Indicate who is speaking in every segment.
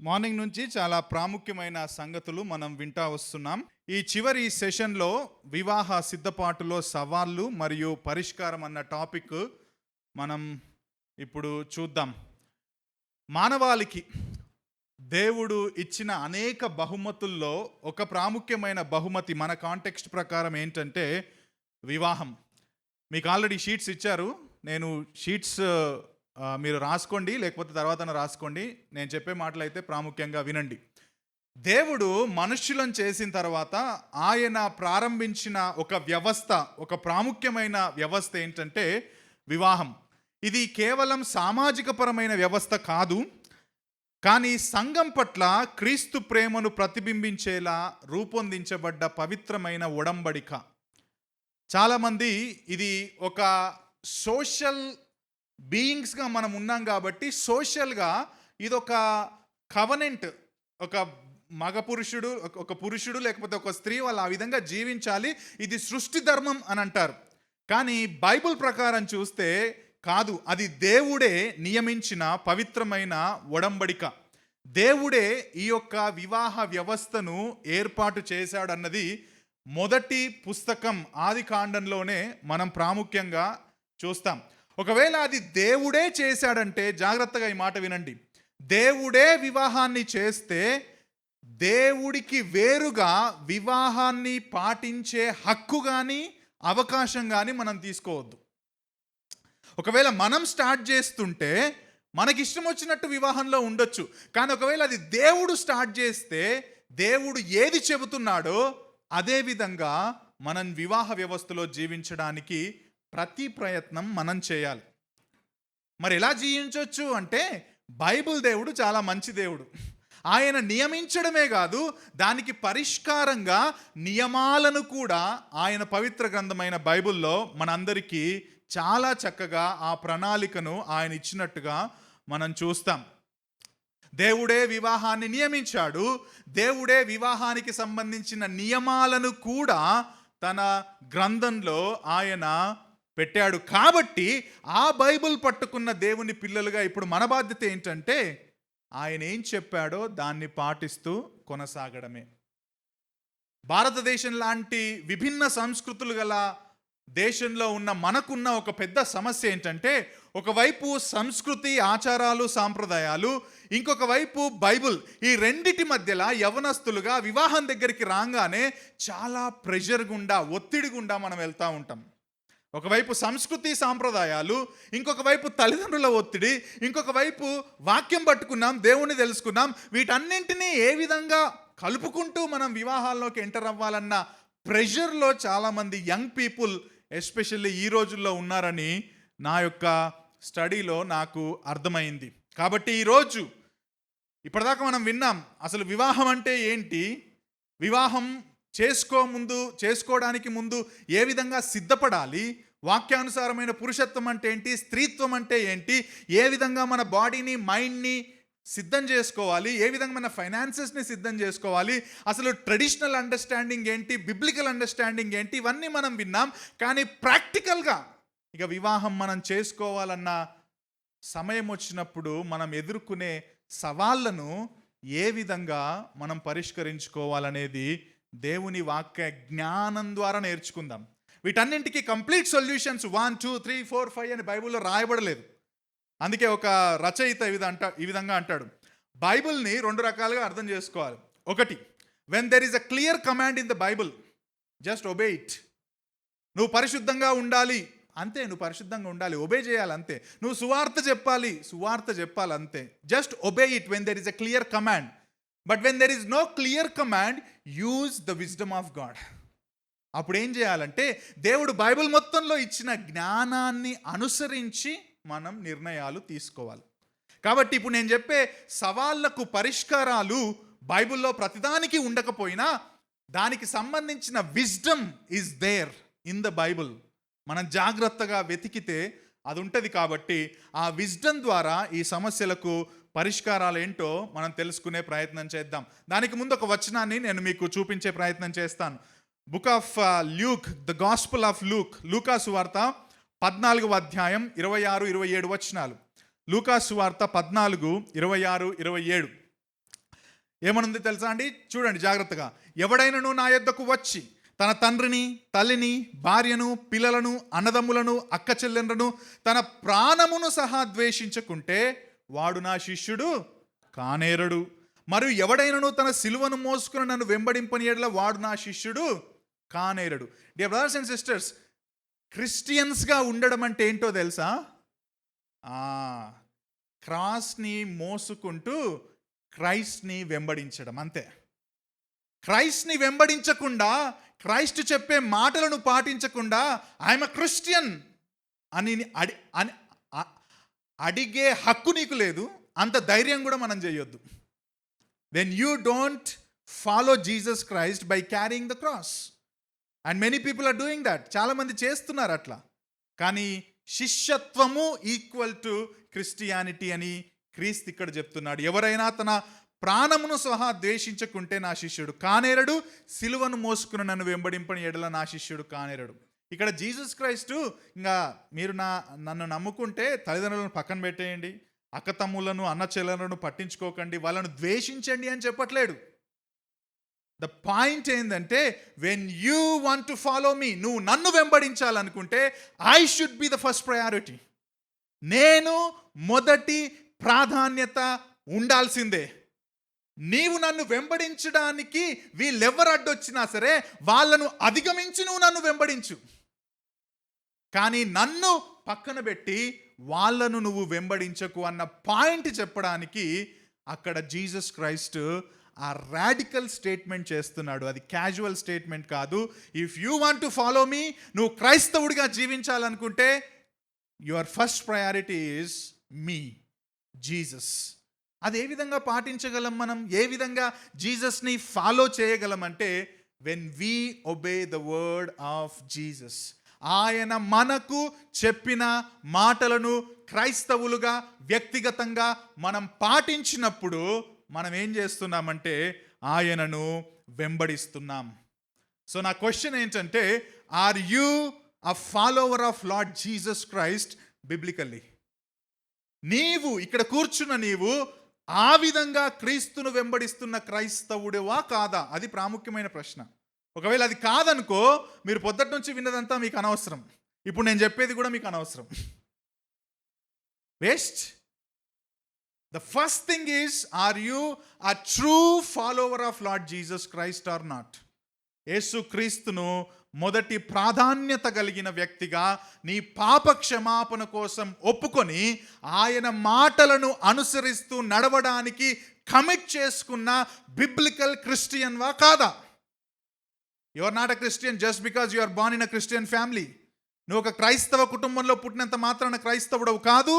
Speaker 1: Morning నుంచి చాలా ప్రాముఖ్యమైన సంగతులు మనం వింటా వస్తున్నాం. ఈ చివరి సెషన్‌లో వివాహ సిద్ధపాటులో సవాళ్ళు మరియు పరిష్కారం అన్న టాపిక్ మనం ఇప్పుడు చూద్దాం. మానవాళికి దేవుడు ఇచ్చిన అనేక బహుమతుల్లో ఒక ప్రాముఖ్యమైన బహుమతి మన కాంటెక్స్ట్ ప్రకారం ఏంటంటే వివాహం. మీకు ఆల్రెడీ షీట్స్ ఇచ్చారు. నేను షీట్స్ మీరు రాసుకోండి, లేకపోతే తర్వాతన రాసుకోండి. నేను చెప్పే మాటలు అయితే ప్రాముఖ్యంగా వినండి. దేవుడు మనుష్యులను చేసిన తర్వాత ఆయన ప్రారంభించిన ఒక వ్యవస్థ, ఒక ప్రాముఖ్యమైన వ్యవస్థ ఏంటంటే వివాహం. ఇది కేవలం సామాజిక పరమైన వ్యవస్థ కాదు, కానీ సంఘం పట్ల క్రీస్తు ప్రేమను ప్రతిబింబించేలా రూపొందించబడ్డ పవిత్రమైన ఒడంబడిక. చాలామంది ఇది ఒక సోషల్ బీయింగ్స్గా మనం ఉన్నాం కాబట్టి సోషల్గా ఇదొక కవనెంట్, ఒక మగ పురుషుడు, ఒక పురుషుడు లేకపోతే ఒక స్త్రీ వాళ్ళు ఆ విధంగా జీవించాలి, ఇది సృష్టి ధర్మం అని అంటారు. కానీ బైబిల్ ప్రకారం చూస్తే కాదు, అది దేవుడే నియమించిన పవిత్రమైన ఒడంబడిక. దేవుడే ఈ యొక్క వివాహ వ్యవస్థను ఏర్పాటు చేశాడన్నది మొదటి పుస్తకం ఆది కాండంలోనే మనం ప్రాముఖ్యంగా చూస్తాం. ఒకవేళ అది దేవుడే చేశాడంటే జాగ్రత్తగా ఈ మాట వినండి. దేవుడే వివాహాన్ని చేస్తే దేవుడికి వేరుగా వివాహాన్ని పాటించే హక్కు కానీ అవకాశం కానీ మనం తీసుకోవద్దు. ఒకవేళ మనం స్టార్ట్ చేస్తుంటే మనకి ఇష్టం వచ్చినట్టు వివాహంలో ఉండొచ్చు, కానీ ఒకవేళ అది దేవుడు స్టార్ట్ చేస్తే దేవుడు ఏది చెబుతున్నాడో అదే విధంగా మనం వివాహ వ్యవస్థలో జీవించడానికి ప్రతి ప్రయత్నం మనం చేయాలి. మరి ఎలా జీవించవచ్చు అంటే బైబిల్ దేవుడు చాలా మంచి దేవుడు. ఆయన నియమించడమే కాదు, దానికి పరిష్కారంగా నియమాలను కూడా ఆయన పవిత్ర గ్రంథమైన బైబిల్లో మనందరికీ చాలా చక్కగా ఆ ప్రణాళికను ఆయన ఇచ్చినట్టుగా మనం చూస్తాం. దేవుడే వివాహాన్ని నియమించాడు. దేవుడే వివాహానికి సంబంధించిన నియమాలను కూడా తన గ్రంథంలో ఆయన పెట్టాడు. కాబట్టి ఆ బైబిల్ పట్టుకున్న దేవుని పిల్లలుగా ఇప్పుడు మన బాధ్యత ఏంటంటే ఆయన ఏం చెప్పాడో దాన్ని పాటిస్తూ కొనసాగడమే. భారతదేశం లాంటి విభిన్న సంస్కృతులు గల దేశంలో ఉన్న మనకున్న ఒక పెద్ద సమస్య ఏంటంటే ఒకవైపు సంస్కృతి, ఆచారాలు, సాంప్రదాయాలు, ఇంకొక వైపు బైబిల్. ఈ రెండిటి మధ్యలో యవనస్తులుగా వివాహం దగ్గరికి రాగానే చాలా ప్రెషర్ గుండా, ఒత్తిడి గుండా మనం వెళ్తూ ఉంటాం. ఒకవైపు సంస్కృతి సాంప్రదాయాలు, ఇంకొక వైపు తల్లిదండ్రుల ఒత్తిడి, ఇంకొక వైపు వాక్యం పట్టుకున్నాం, దేవుణ్ణి తెలుసుకున్నాం. వీటన్నింటినీ ఏ విధంగా కలుపుకుంటూ మనం వివాహాల్లోకి ఎంటర్ అవ్వాలన్న ప్రెషర్లో చాలామంది యంగ్ పీపుల్ ఎస్పెషల్లీ ఈ రోజుల్లో ఉన్నారని నా యొక్క స్టడీలో నాకు అర్థమైంది. కాబట్టి ఈరోజు ఇప్పటిదాకా మనం విన్నాం అసలు వివాహం అంటే ఏంటి, వివాహం చేసుకోవడానికి ముందు ఏ విధంగా సిద్ధపడాలి, వాక్యానుసారమైన పురుషత్వం అంటే ఏంటి, స్త్రీత్వం అంటే ఏంటి, ఏ విధంగా మన బాడీని, మైండ్ని సిద్ధం చేసుకోవాలి, ఏ విధంగా మన ఫైనాన్సెస్ని సిద్ధం చేసుకోవాలి, అసలు ట్రెడిషనల్ అండర్స్టాండింగ్ ఏంటి, బిబ్లికల్ అండర్స్టాండింగ్ ఏంటి, ఇవన్నీ మనం విన్నాం. కానీ ప్రాక్టికల్గా ఇక వివాహం మనం చేసుకోవాలన్న సమయం వచ్చినప్పుడు మనం ఎదుర్కొనే సవాళ్ళను ఏ విధంగా మనం పరిష్కరించుకోవాలనేది దేవుని వాక్య జ్ఞానం ద్వారా నేర్చుకుందాం. వీటన్నింటికి కంప్లీట్ సొల్యూషన్స్ 1, 2, 3, 4, 5 అని బైబిల్లో రాయబడలేదు. అందుకే ఒక రచయిత ఈ విధంగా అంటాడు, బైబిల్ని 2 రకాలుగా అర్థం చేసుకోవాలి. ఒకటి, when there is a clear command in the Bible, just obey it. నువ్వు పరిశుద్ధంగా ఉండాలి అంతే, నువ్వు పరిశుద్ధంగా ఉండాలి, ఒబే చేయాలి అంతే. నువ్వు సువార్త చెప్పాలి అంతే, just obey it when there is a clear command. But when there is no clear command, use the wisdom of God. అప్పుడు ఏం చేయాలంటే దేవుడు బైబిల్ మొత్తంలో ఇచ్చిన జ్ఞానాన్ని అనుసరించి మనం నిర్ణయాలు తీసుకోవాలి. కాబట్టి ఇప్పుడు నేను చెప్పే సవాళ్లకు పరిష్కారాలు బైబిల్లో ప్రతిదానికి ఉండకపోయినా దానికి సంబంధించిన wisdom is there in the Bible. మనం జాగ్రత్తగా వెతికితే అది ఉంటుంది. కాబట్టి ఆ విజ్డమ్ ద్వారా ఈ సమస్యలకు పరిష్కారాలు ఏంటో మనం తెలుసుకునే ప్రయత్నం చేద్దాం. దానికి ముందు ఒక వచనాన్ని నేను మీకు చూపించే ప్రయత్నం చేస్తాను. Book of Luke, the gospel of Luke, లూకా సువార్త 14వ అధ్యాయం 26, 27 వచనాలు. లూకా సువార్త 14, 26, 27. ఏమనుంది తెలుసా అండి? చూడండి జాగ్రత్తగా. ఎవడైనను నా యొద్దకు వచ్చి తన తండ్రిని, తల్లిని, భార్యను, పిల్లలను, అన్నదమ్ములను, అక్క చెల్లెండ్రను, తన ప్రాణమును సహా ద్వేషించకుంటే వాడు నా శిష్యుడు కానేరడు. మరియు ఎవడైనను తన సిలువను మోసుకుని నన్ను వెంబడింపని యెడల వాడు నా శిష్యుడు కానేరడు. డియర్ బ్రదర్స్ అండ్ సిస్టర్స్, క్రిస్టియన్స్గా ఉండడం అంటే ఏంటో తెలుసా? క్రాస్ని మోసుకుంటూ క్రైస్ట్ని వెంబడించడం, అంతే. క్రైస్ట్ని వెంబడించకుండా, క్రైస్ట్ చెప్పే మాటలను పాటించకుండా ఐఎమ్ ఎ క్రిస్టియన్ అని అడిగే హక్కు నీకు లేదు. అంత ధైర్యం కూడా మనం చేయొద్దు. When you don't follow Jesus Christ by carrying the cross, and many people are doing that. చాలామంది చేస్తున్నారు అట్లా. కానీ శిష్యత్వము ఈక్వల్ టు క్రిస్టియానిటీ అని క్రీస్తు ఇక్కడ చెప్తున్నాడు. ఎవరైనా తన ప్రాణమును సహా ద్వేషించకుంటే నా శిష్యుడు కానేరడు, సిలువను మోసుకుని నన్ను వెంబడింపని యెడల నా శిష్యుడు కానేరడు. ఇక్కడ జీసస్ క్రైస్టు ఇంకా మీరు నన్ను నమ్ముకుంటే తల్లిదండ్రులను పక్కన పెట్టేయండి, అక్క తమ్ములను, అన్న చెల్లెలను పట్టించుకోకండి, వాళ్ళను ద్వేషించండి అని చెప్పట్లేడు. ద పాయింట్ ఏంటంటే, when you want to follow me, నువ్వు నన్ను వెంబడించాలనుకుంటే I should be the first priority. నేను మొదటి ప్రాధాన్యత ఉండాల్సిందే. నీవు నన్ను వెంబడించడానికి వీళ్ళెవరు అడ్డొచ్చినా సరే వాళ్ళను అధిగమించి నువ్వు నన్ను వెంబడించు. కానీ నన్ను పక్కన పెట్టి వాళ్ళను నువ్వు వెంబడించకు అన్న పాయింట్ చెప్పడానికి అక్కడ జీసస్ క్రైస్ట్ ఆ రాడికల్ స్టేట్మెంట్ చేస్తున్నాడు. అది క్యాజువల్ స్టేట్మెంట్ కాదు. If you want to follow me, నువ్వు క్రైస్తవుడిగా జీవించాలనుకుంటే your first priority is me, Jesus. అది ఏ విధంగా పాటించగలం మనం? ఏ విధంగా జీసస్ని ఫాలో చేయగలం అంటే, when we obey the word of Jesus. ఆయన మనకు చెప్పిన మాటలను క్రైస్తవులుగా వ్యక్తిగతంగా మనం పాటించినప్పుడు మనం ఏం చేస్తున్నామంటే ఆయనను వెంబడిస్తున్నాం. సో నా క్వశ్చన్ ఏంటంటే, are you a follower of Lord Jesus Christ biblically? నీవు ఇక్కడ కూర్చున్న నీవు ఆ విధంగా క్రీస్తును వెంబడిస్తున్న క్రైస్తవుడివా కాదా? అది ప్రాముఖ్యమైన ప్రశ్న. ఒకవేళ అది కాదనుకో, మీరు పొద్దుటి నుంచి విన్నదంతా మీకు అనవసరం, ఇప్పుడు నేను చెప్పేది కూడా మీకు అనవసరం, waste. The first thing is, are you a true follower of Lord Jesus Christ or not? యేసు క్రీస్తును మొదటి ప్రాధాన్యత కలిగిన వ్యక్తిగా నీ పాప క్షమాపణ కోసం ఒప్పుకొని ఆయన మాటలను అనుసరిస్తూ నడవడానికి కమిట్ చేసుకున్న బిబ్లికల్ క్రిస్టియన్వా కాదా? You are not a Christian just because you are born in a Christian family. నువ్వు ఒక క్రైస్తవ కుటుంబంలో పుట్టినంత మాత్రాన క్రైస్తవుడవు కాదు.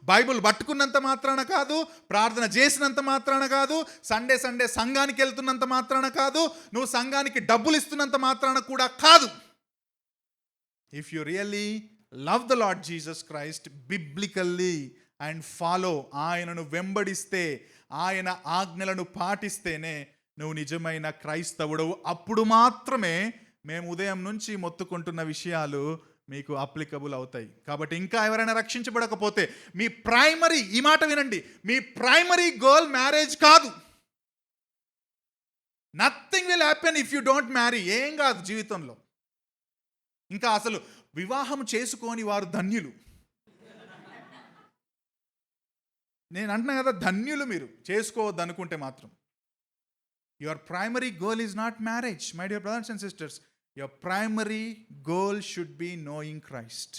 Speaker 1: బైబుల్ పట్టుకున్నంత మాత్రాన కాదు. ప్రార్థన చేసినంత మాత్రాన కాదు. సండే సంఘానికి వెళ్తున్నంత మాత్రాన కాదు. నువ్వు సంఘానికి డబ్బులు ఇస్తున్నంత మాత్రాన కూడా కాదు. If you really love the lord Jesus Christ biblically and follow, ఆయనను వెంబడిస్తే, ఆయన ఆజ్ఞలను పాటిస్తేనే నువ్వు నిజమైన క్రైస్తవుడవు. అప్పుడు మాత్రమే మేము ఉదయం నుంచి మొత్తుకుంటున్న విషయాలు మీకు అప్లికబుల్ అవుతాయి. కాబట్టి ఇంకా ఎవరైనా రక్షించబడకపోతే మీ ప్రైమరీ, ఈ మాట వినండి, మీ ప్రైమరీ గోల్ మ్యారేజ్ కాదు. Nothing will happen if you don't marry. ఏం కాదు జీవితంలో. ఇంకా అసలు వివాహం చేసుకోని వారు ధన్యులు. నేను అంటున్నా కదా, ధన్యులు మీరు చేసుకోవద్దు అనుకుంటే మాత్రం. Your primary goal is not marriage, my dear brothers and sisters. Your primary goal should be knowing Christ.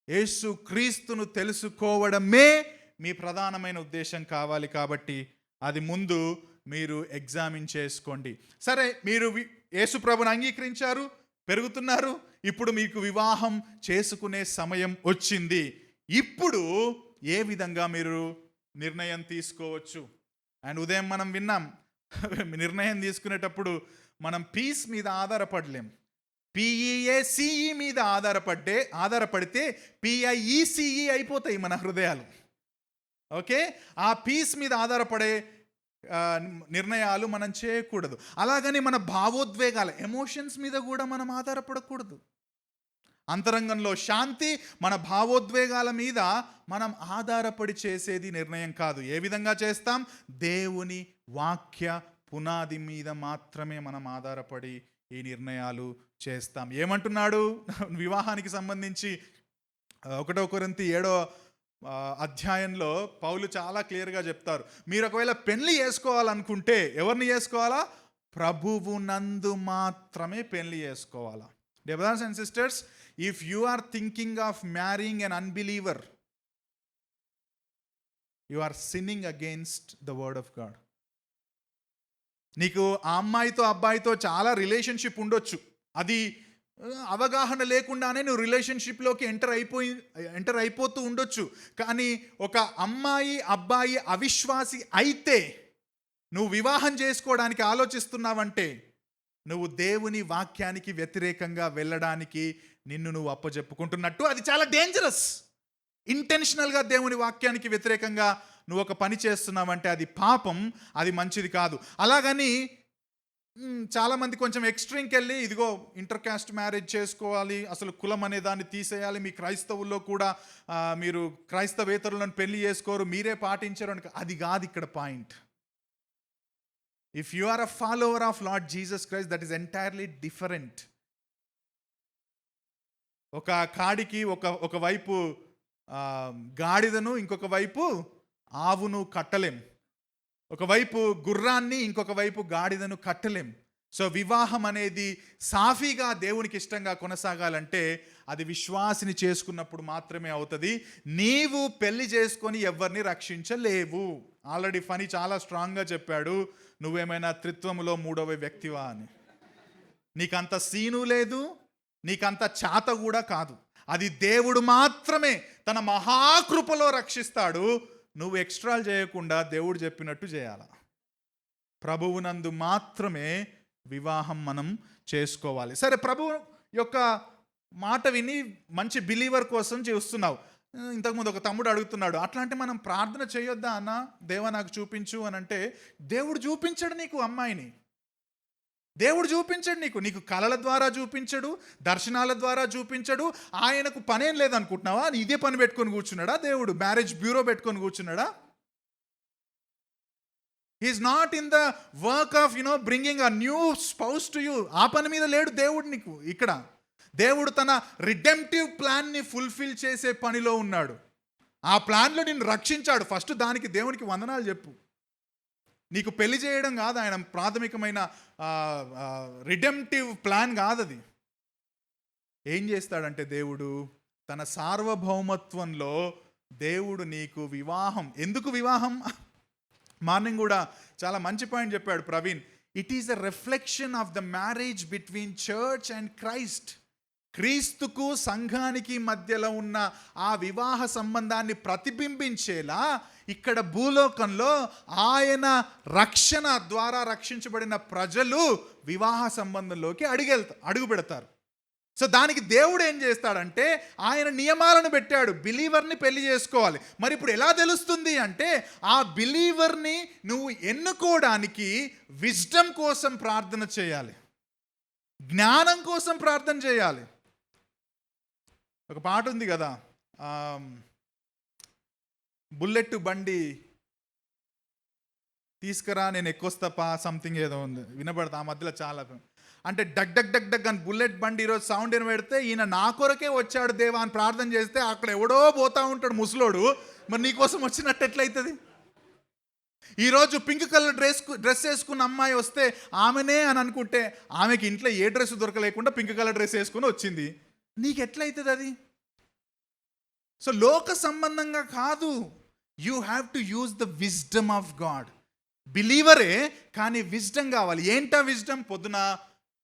Speaker 1: యేసు క్రీస్తును తెలుసుకోవడమే మీ ప్రధానమైన ఉద్దేశం కావాలి. కాబట్టి అది ముందు మీరు ఎగ్జామిన్ చేసుకోండి. సరే, మీరు యేసు ప్రభుని అంగీకరించారు, పెరుగుతున్నారు, ఇప్పుడు మీకు వివాహం చేసుకునే సమయం వచ్చింది. ఇప్పుడు ఏ విధంగా మీరు నిర్ణయం తీసుకోవచ్చు? అండ్ ఉదయం మనం విన్నాం, నిర్ణయం తీసుకునేటప్పుడు మనం పీస్ మీద ఆధారపడలేం. PEACE మీద ఆధారపడితే PIECE అయిపోతాయి మన హృదయాలు. ఓకే, ఆ పీస్ మీద ఆధారపడే నిర్ణయాలు మనం చేయకూడదు. అలాగని మన భావోద్వేగాల ఎమోషన్స్ మీద కూడా మనం ఆధారపడకూడదు. అంతరంగంలో శాంతి, మన భావోద్వేగాల మీద మనం ఆధారపడి చేసేది నిర్ణయం కాదు. ఏ విధంగా చేస్తాం? దేవుని వాక్య పునాది మీద మాత్రమే మనం ఆధారపడి ఈ నిర్ణయాలు చేస్తాం. ఏమంటున్నాడు వివాహానికి సంబంధించి? 1 కొరింథీ 7వ అధ్యాయంలో పౌలు చాలా క్లియర్గా చెప్తారు. మీరు ఒకవేళ పెళ్లి చేసుకోవాలనుకుంటే ఎవరిని చేసుకోవాలా? ప్రభువునందు మాత్రమే పెళ్లి చేసుకోవాలా. Dear brothers and sisters, if you are thinking of marrying an unbeliever, you are sinning against the word of God. నీకు ఆ అమ్మాయితో అబ్బాయితో చాలా రిలేషన్షిప్ ఉండొచ్చు, అది అవగాహన లేకుండానే నువ్వు రిలేషన్షిప్లోకి ఎంటర్ అయిపోతూ ఉండొచ్చు. కానీ ఒక అమ్మాయి అబ్బాయి అవిశ్వాసి అయితే నువ్వు వివాహం చేసుకోవడానికి ఆలోచిస్తున్నావంటే నువ్వు దేవుని వాక్యానికి వ్యతిరేకంగా వెళ్ళడానికి నిన్ను నువ్వు అప్పచెప్పుకుంటున్నట్టు. అది చాలా డేంజరస్. ఇంటెన్షనల్గా దేవుని వాక్యానికి వ్యతిరేకంగా నువ్వు ఒక పని చేస్తున్నావంటే అది పాపం, అది మంచిది కాదు. అలాగని చాలామంది కొంచెం ఎక్స్ట్రీమ్కి వెళ్ళి ఇదిగో ఇంటర్ కాస్ట్ మ్యారేజ్ చేసుకోవాలి, అసలు కులం అనే దాన్ని తీసేయాలి, మీ క్రైస్తవుల్లో కూడా మీరు క్రైస్తవేతరులను పెళ్లి చేసుకోరు, మీరే పాటించరు అని. అది కాదు ఇక్కడ point. If you are a follower of Lord Jesus Christ, that is entirely different. ఒక కాడికి ఒకవైపు గాడిదను, ఇంకొక వైపు ఆవును కట్టలేం. ఒకవైపు గుర్రాన్ని, ఇంకొక వైపు గాడిదను కట్టలేం. సో వివాహం అనేది సాఫీగా దేవునికి ఇష్టంగా కొనసాగాలంటే అది విశ్వాసిని చేసుకున్నప్పుడు మాత్రమే అవుతుంది. నీవు పెళ్లి చేసుకొని ఎవరిని రక్షించలేవు. ఆల్రెడీ ఫనీ చాలా స్ట్రాంగ్గా చెప్పాడు, నువ్వేమైనా త్రిత్వములో 3వ వ్యక్తివా అని. నీకంత సీను లేదు, నీకంత చాత కూడా కాదు. అది దేవుడు మాత్రమే తన మహాకృపలో రక్షిస్తాడు. నువ్వు ఎక్స్ట్రాలు చేయకుండా దేవుడు చెప్పినట్టు చేయాల. ప్రభువునందు మాత్రమే వివాహం మనం చేసుకోవాలి. సరే, ప్రభువు యొక్క మాట విని మంచి బిలీవర్ కోసం చూస్తున్నావు. ఇంతకుముందు ఒక తమ్ముడు అడుగుతున్నాడు, అట్లాంటి మనం ప్రార్థన చేయొద్దా అన్న, దేవా నాకు చూపించు అని అంటే, దేవుడు చూపించడు నీకు అమ్మాయిని. దేవుడు చూపించడు నీకు కళల ద్వారా చూపించడు, దర్శనాల ద్వారా చూపించడు. ఆయనకు పనేం లేదనుకుంటున్నావా? ఇదే పని పెట్టుకొని కూర్చున్నాడా దేవుడు? మ్యారేజ్ బ్యూరో పెట్టుకొని కూర్చున్నాడా? He is not in the work of bringing a new spouse to you. ఆ పని మీద లేడు దేవుడు నీకు. ఇక్కడ దేవుడు తన రిడెంప్టివ్ ప్లాన్ని ఫుల్ఫిల్ చేసే పనిలో ఉన్నాడు. ఆ ప్లాన్లో నిన్ను రక్షించాడు. ఫస్ట్ దానికి దేవునికి వందనాలు చెప్పు. నీకు పెళ్లి చేయడం కాదు ఆయన ప్రాథమికమైన రిడెంప్టివ్ ప్లాన్ కాదు అది. ఏం చేస్తాడంటే దేవుడు తన సార్వభౌమత్వంలో దేవుడు నీకు వివాహం. ఎందుకు వివాహం? మార్నింగ్ కూడా చాలా మంచి పాయింట్ చెప్పాడు Praveen. It is a reflection of the marriage between church and Christ. క్రీస్తుకు సంఘానికి మధ్యలో ఉన్న ఆ వివాహ సంబంధాన్ని ప్రతిబింబించేలా ఇక్కడ భూలోకంలో ఆయన రక్షణ ద్వారా రక్షించబడిన ప్రజలు వివాహ సంబంధంలోకి అడుగు పెడతారు. సో దానికి దేవుడు ఏం చేస్తాడంటే ఆయన నియమాలను పెట్టాడు. బిలీవర్ని పెళ్లి చేసుకోవాలి. మరి ఇప్పుడు ఎలా తెలుస్తుంది అంటే ఆ బిలీవర్ని నువ్వు ఎన్నుకోవడానికి విజ్డమ్ కోసం ప్రార్థన చేయాలి, జ్ఞానం కోసం ప్రార్థన చేయాలి. ఒక పాట ఉంది కదా, బుల్లెట్ బండి తీసుకురా నేను ఎక్కువస్తపా సంథింగ్ ఏదో ఉంది, వినబడతా ఆ మధ్యలో చాలా. అంటే డగ్ డగ్ డగ్ డగ్ అని బుల్లెట్ బండి ఈరోజు సౌండ్ ఏం పెడితే ఈయన నా కొరకే వచ్చాడు దేవా అని ప్రార్థన చేస్తే అక్కడ ఎవడో పోతా ఉంటాడు ముసలోడు. మరి నీకోసం వచ్చినట్టు ఎట్లయితుంది? ఈరోజు పింక్ కలర్ డ్రెస్ వేసుకున్న అమ్మాయి వస్తే ఆమెనే అని అనుకుంటే ఆమెకి ఇంట్లో ఏ డ్రెస్ దొరకలేకుండా పింక్ కలర్ డ్రెస్ వేసుకుని వచ్చింది. నీకు ఎట్లయితుంది అది? సో లోక సంబంధంగా కాదు. You have to use the wisdom of God. బిలీవరే కానీ విజ్డమ్ కావాలి. ఏంటా విజ్డమ్? పొద్దున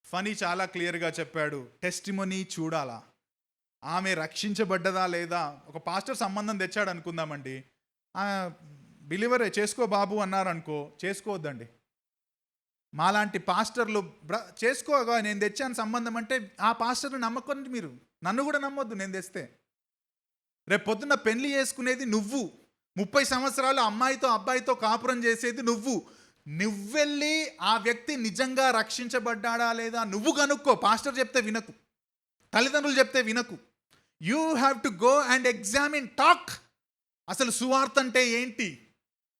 Speaker 1: ఫనీ చాలా క్లియర్గా చెప్పాడు, టెస్టిమనీ చూడాలా, ఆమె రక్షించబడ్డదా లేదా. ఒక పాస్టర్ సంబంధం తెచ్చాడు అనుకుందామండి, బిలీవరే చేసుకో బాబు అన్నారు అనుకో, చేసుకోవద్దండి. మాలాంటి పాస్టర్లు చేసుకోగా నేను తెచ్చాను సంబంధం అంటే ఆ పాస్టర్ని నమ్మకండి. మీరు నన్ను కూడా నమ్మొద్దు నేను తెస్తే. రేపు పొద్దున్న పెళ్లి చేసుకునేది నువ్వు, 30 సంవత్సరాలు అమ్మాయితో అబ్బాయితో కాపురం చేసేది నువ్వెళ్ళి ఆ వ్యక్తి నిజంగా రక్షించబడ్డాడా లేదా నువ్వు కనుక్కో. పాస్టర్ చెప్తే వినకు. తల్లిదండ్రులు చెప్తే వినకు. You have to go and examine, talk. అసలు సువార్త అంటే ఏంటి,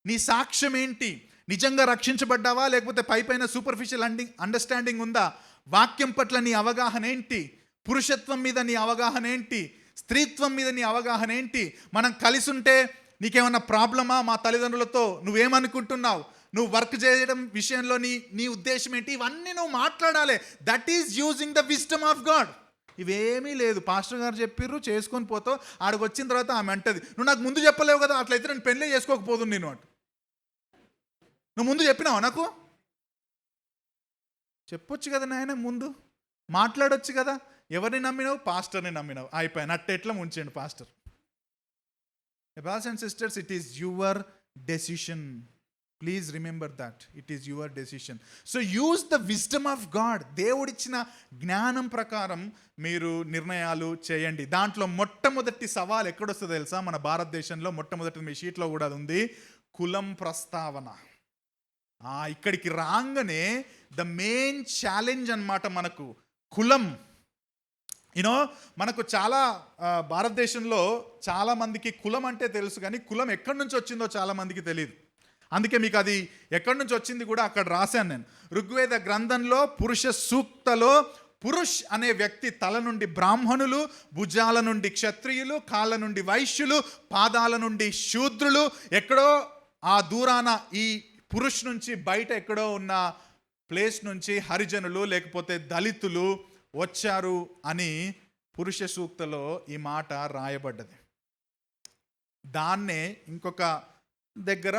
Speaker 1: నీ సాక్ష్యం ఏంటి, నిజంగా రక్షించబడ్డావా లేకపోతే పైపైన సూపర్ఫిషియల్ అండర్స్టాండింగ్ ఉందా, వాక్యం పట్ల నీ అవగాహన ఏంటి, పురుషత్వం మీద నీ అవగాహన ఏంటి, స్త్రీత్వం మీద నీ అవగాహన ఏంటి. మనం కలిసి ఉంటే నీకేమన్నా ప్రాబ్లమా మా తల్లిదండ్రులతో, నువ్వేమనుకుంటున్నావు, నువ్వు వర్క్ చేయడం విషయంలో నీ ఉద్దేశం ఏంటి, ఇవన్నీ నువ్వు మాట్లాడాలి. That is using the wisdom of God. ఇవేమీ లేదు, పాస్టర్ గారు చెప్పిర్రు చేసుకొని పోతావు, ఆడికి వచ్చిన తర్వాత ఆమె అంటది నువ్వు నాకు ముందు చెప్పలేవు కదా, అట్లయితే నేను పెళ్ళి చేసుకోకపోదు నేను అంట. నువ్వు ముందు చెప్పినావా నాకు, చెప్పొచ్చు కదా నాయన, ముందు మాట్లాడొచ్చు కదా. ఎవరిని నమ్మినావు, పాస్టర్ని నమ్మినావు, అయిపోయాను. అట్టెట్లా ముంచండి pastor. Brothers and sisters, it is your decision. Please remember that it is your decision. So use the wisdom of God. దేవుడిచ్చిన జ్ఞానం ప్రకారం మీరు నిర్ణయాలు చేయండి. దాంట్లో మొట్టమొదటి సవాల్ ఎక్కడొస్తుందో తెలుసా, మన భారతదేశంలో మొట్టమొదటి, మీ షీట్లో కూడా అది ఉంది, కులం ప్రస్తావన. ఇక్కడికి రాగానే ద మెయిన్ ఛాలెంజ్ అన్నమాట మనకు కులం. మనకు చాలా భారతదేశంలో చాలామందికి కులం అంటే తెలుసు, కానీ కులం ఎక్కడి నుంచి వచ్చిందో చాలామందికి తెలియదు. అందుకే మీకు అది ఎక్కడి నుంచి వచ్చింది కూడా అక్కడ రాశాను నేను. ఋగ్వేద గ్రంథంలో పురుష సూక్తలో పురుష్ అనే వ్యక్తి తల నుండి బ్రాహ్మణులు, భుజాల నుండి క్షత్రియులు, కాళ్ళ నుండి వైశ్యులు, పాదాల నుండి శూద్రులు, ఎక్కడో ఆ దూరాన ఈ పురుష్ నుంచి బయట ఎక్కడో ఉన్న ప్లేస్ నుంచి హరిజనులు లేకపోతే దళితులు వచ్చారు అని పురుష సూక్తలో ఈ మాట రాయబడ్డది. దాన్నే ఇంకొక దగ్గర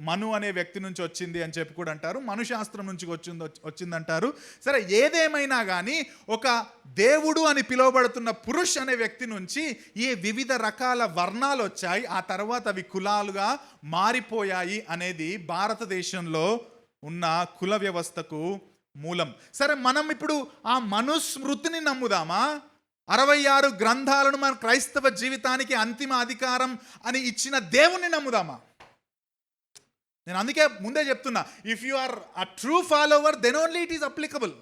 Speaker 1: మను అనే వ్యక్తి నుంచి వచ్చింది అని చెప్పి కూడా అంటారు. మనుశాస్త్రం నుంచి వచ్చిందంటారు. సరే, ఏదేమైనా కానీ ఒక దేవుడు అని పిలువబడుతున్న పురుష్ అనే వ్యక్తి నుంచి ఈ వివిధ రకాల వర్ణాలు వచ్చాయి. ఆ తర్వాత అవి కులాలుగా మారిపోయాయి అనేది భారతదేశంలో ఉన్న కుల వ్యవస్థకు మూలం. సరే, మనం ఇప్పుడు ఆ మనుస్మృతిని నమ్ముదామా? 66 గ్రంథాలను మన క్రైస్తవ జీవితానికి అంతిమ అధికారం అని ఇచ్చిన దేవుణ్ణి నమ్ముదామా? నేను అందుకే ముందే చెప్తున్నా, if you are a true follower then only it is applicable.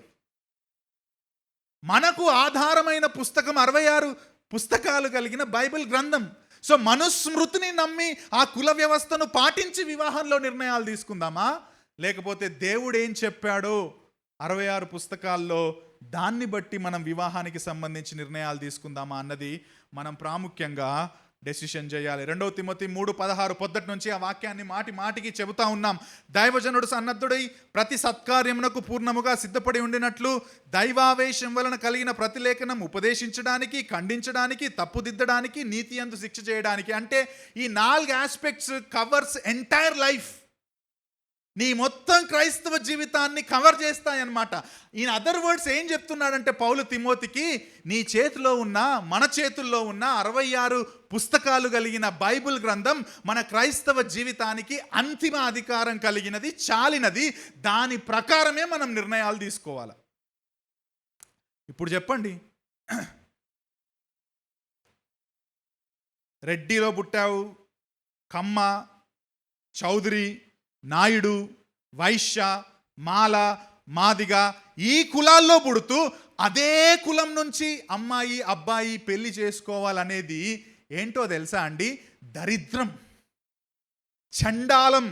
Speaker 1: మనకు ఆధారమైన పుస్తకం 66 పుస్తకాలు కలిగిన బైబిల్ గ్రంథం. సో మనుస్మృతిని నమ్మి ఆ కుల వ్యవస్థను పాటించి వివాహంలో నిర్ణయాలు తీసుకుందామా, లేకపోతే దేవుడు ఏం చెప్పాడో 66 పుస్తకాల్లో దాన్ని బట్టి మనం వివాహానికి సంబంధించి నిర్ణయాలు తీసుకుందామా అన్నది మనం ప్రాముఖ్యంగా డెసిషన్ చేయాలి. 2 తిమోతి 3:16 పొద్దుటి నుంచి ఆ వాక్యాన్ని మాటికి చెబుతా ఉన్నాం. దైవజనుడు సన్నద్ధుడై ప్రతి సత్కార్యమునకు పూర్ణముగా సిద్ధపడి ఉండినట్లు దైవావేశం వలన కలిగిన ప్రతిలేఖనం ఉపదేశించడానికి, ఖండించడానికి, తప్పుదిద్దడానికి, నీతి యందు శిక్ష చేయడానికి. అంటే ఈ 4 ఆస్పెక్ట్స్ కవర్స్ ఎంటైర్ లైఫ్. నీ మొత్తం క్రైస్తవ జీవితాన్ని కవర్ చేస్తాయన్నమాట. ఇన్ అదర్ వర్డ్స్ ఏం చెప్తున్నాడంటే పౌలు తిమోతికి, నీ చేతిలో ఉన్న, మన చేతుల్లో ఉన్న 66 పుస్తకాలు కలిగిన బైబిల్ గ్రంథం మన క్రైస్తవ జీవితానికి అంతిమ అధికారం కలిగినది, చాలినది. దాని ప్రకారమే మనం నిర్ణయాలు తీసుకోవాలి. ఇప్పుడు చెప్పండి, రెడ్డిలో పుట్టావు, కమ్మ, చౌదరి, నాయుడు, వైశ్య, మాల, మాదిగ, ఈ కులాల్లో పుడుతూ అదే కులం నుంచి అమ్మాయి అబ్బాయి పెళ్లి చేసుకోవాలనేది ఏంటో తెలుసా అండి? దరిద్రం, చండాలం.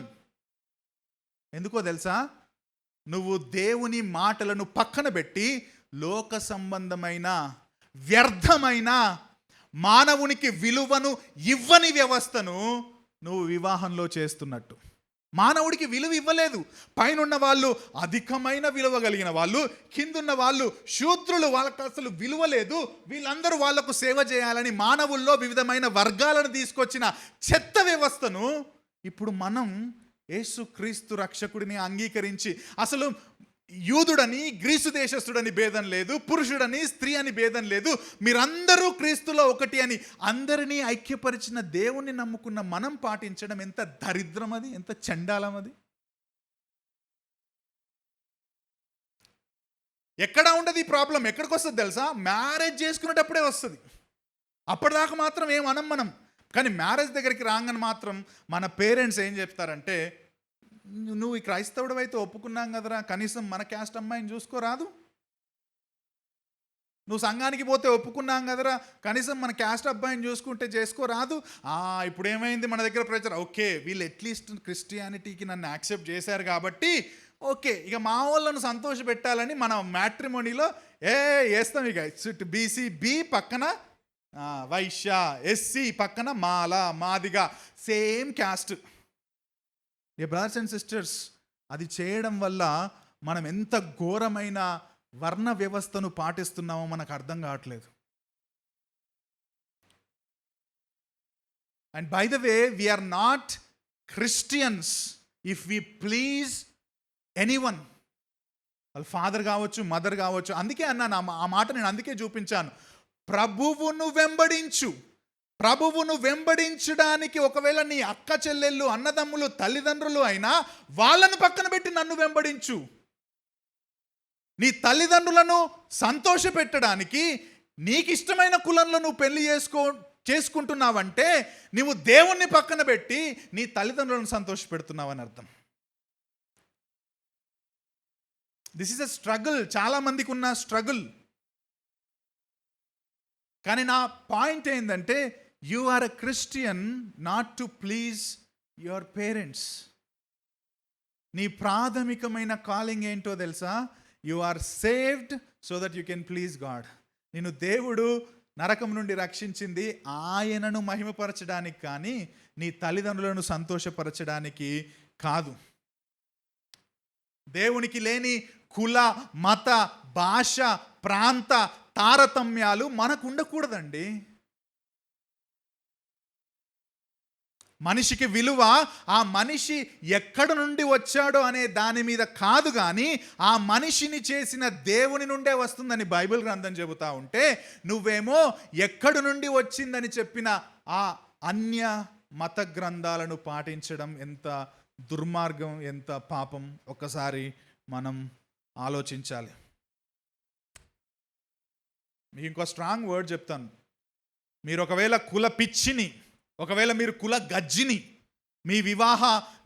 Speaker 1: ఎందుకో తెలుసా? నువ్వు దేవుని మాటలను పక్కన పెట్టి లోక సంబంధమైన, వ్యర్థమైన, మానవునికి విలువను ఇవ్వని వ్యవస్థను నువ్వు వివాహంలో చేస్తున్నట్టు. మానవుడికి విలువ ఇవ్వలేదు. పైనున్న వాళ్ళు అధికమైన విలువ కలిగిన వాళ్ళు, కిందున్న వాళ్ళు శూద్రులు, వాళ్ళకు అసలు విలువ లేదు. వీళ్ళందరూ వాళ్లకు సేవ చేయాలని మానవుల్లో వివిధమైన వర్గాలను తీసుకొచ్చిన చెత్త వ్యవస్థను ఇప్పుడు మనం యేసుక్రీస్తు రక్షకుడిని అంగీకరించి, అసలు యూదుడని గ్రీసు దేశస్థుడని భేదం లేదు, పురుషుడని స్త్రీ అని భేదం లేదు, మీరందరూ క్రీస్తులో ఒకటి అని అందరినీ ఐక్యపరిచిన దేవుణ్ణి నమ్ముకున్న మనం పాటించడం ఎంత దరిద్రం అది, ఎంత చండాలం అది. ఎక్కడ ఉండదు ఈ ప్రాబ్లం? ఎక్కడికి వస్తుంది తెలుసా? మ్యారేజ్ చేసుకునేటప్పుడే వస్తుంది. అప్పటిదాకా మాత్రం ఏమనం మనం. కానీ మ్యారేజ్ దగ్గరికి రాగానే మాత్రం మన పేరెంట్స్ ఏం చెప్తారంటే, నువ్వు ఈ క్రైస్తవుడు అయితే ఒప్పుకున్నాం కదరా, కనీసం మన క్యాస్ట్ అమ్మాయిని చూసుకోరాదు. నువ్వు సంఘానికి పోతే ఒప్పుకున్నాం కదరా, కనీసం మన క్యాస్ట్ అబ్బాయిని చూసుకుంటే చేసుకోరాదు. ఇప్పుడు ఏమైంది మన దగ్గర ప్రెజర్, ఓకే వీళ్ళు అట్లీస్ట్ క్రిస్టియానిటీకి నన్ను యాక్సెప్ట్ చేశారు కాబట్టి ఓకే, ఇక మా వాళ్ళను సంతోష పెట్టాలని మనం మ్యాట్రిమోనీలో వేస్తాం. ఇక బీసీ బి పక్కన వైశ్య, ఎస్సీ పక్కన మాల, మాదిగా, సేమ్ క్యాస్ట్. ఏ బ్రదర్స్ అండ్ సిస్టర్స్, అది చేయడం వల్ల మనం ఎంత ఘోరమైన వర్ణ వ్యవస్థను పాటిస్తున్నామో మనకు అర్థం కావట్లేదు. And by the way, we are not Christians if we please anyone. వాళ్ళ ఫాదర్ కావచ్చు, మదర్ కావచ్చు. అందుకే అన్నాను ఆ మాట, నేను అందుకే చూపించాను. ప్రభువును వెంబడించు. ప్రభువును వెంబడించడానికి ఒకవేళ నీ అక్క చెల్లెళ్ళు, అన్నదమ్ములు, తల్లిదండ్రులు అయినా వాళ్ళను పక్కన పెట్టి నన్ను వెంబడించు. నీ తల్లిదండ్రులను సంతోష పెట్టడానికి నీకు ఇష్టమైన కులంలో నువ్వు పెళ్లి చేసుకుంటున్నావంటే నువ్వు దేవుణ్ణి పక్కన పెట్టి నీ తల్లిదండ్రులను సంతోష పెడుతున్నావని అర్థం. దిస్ ఈజ్ అ స్ట్రగుల్, చాలా మందికి ఉన్న స్ట్రగుల్. కానీ నా పాయింట్ ఏంటంటే, you are a Christian not to please your parents. నీ ప్రాథమికమైన కాలింగ్ ఏంటో తెలుసా? You are saved so that you can please God. నిన్ను దేవుడు నరకం నుండి రక్షించింది ఆయనను మహిమపరచడానికి కానీ నీ తల్లిదండ్రులను సంతోషపరచడానికి కాదు. దేవునికి లేని కుల, మత, భాష, ప్రాంత తారతమ్యాలు మనకు ఉండకూడదండి. మనిషికి విలువ ఆ మనిషి ఎక్కడ నుండి వచ్చాడో అనే దాని మీద కాదు, కానీ ఆ మనిషిని చేసిన దేవుని నుండే వస్తుందని బైబిల్ గ్రంథం చెబుతా ఉంటే, నువ్వేమో ఎక్కడి నుండి వచ్చిందని చెప్పిన ఆ అన్య మత గ్రంథాలను పాటించడం ఎంత దుర్మార్గం, ఎంత పాపం ఒక్కసారి మనం ఆలోచించాలి. మీకు ఇంకో స్ట్రాంగ్ వర్డ్ చెప్తాను. మీరు ఒకవేళ కుల పిచ్చిని, ఒకవేళ మీరు కుల గజ్జిని మీ వివాహ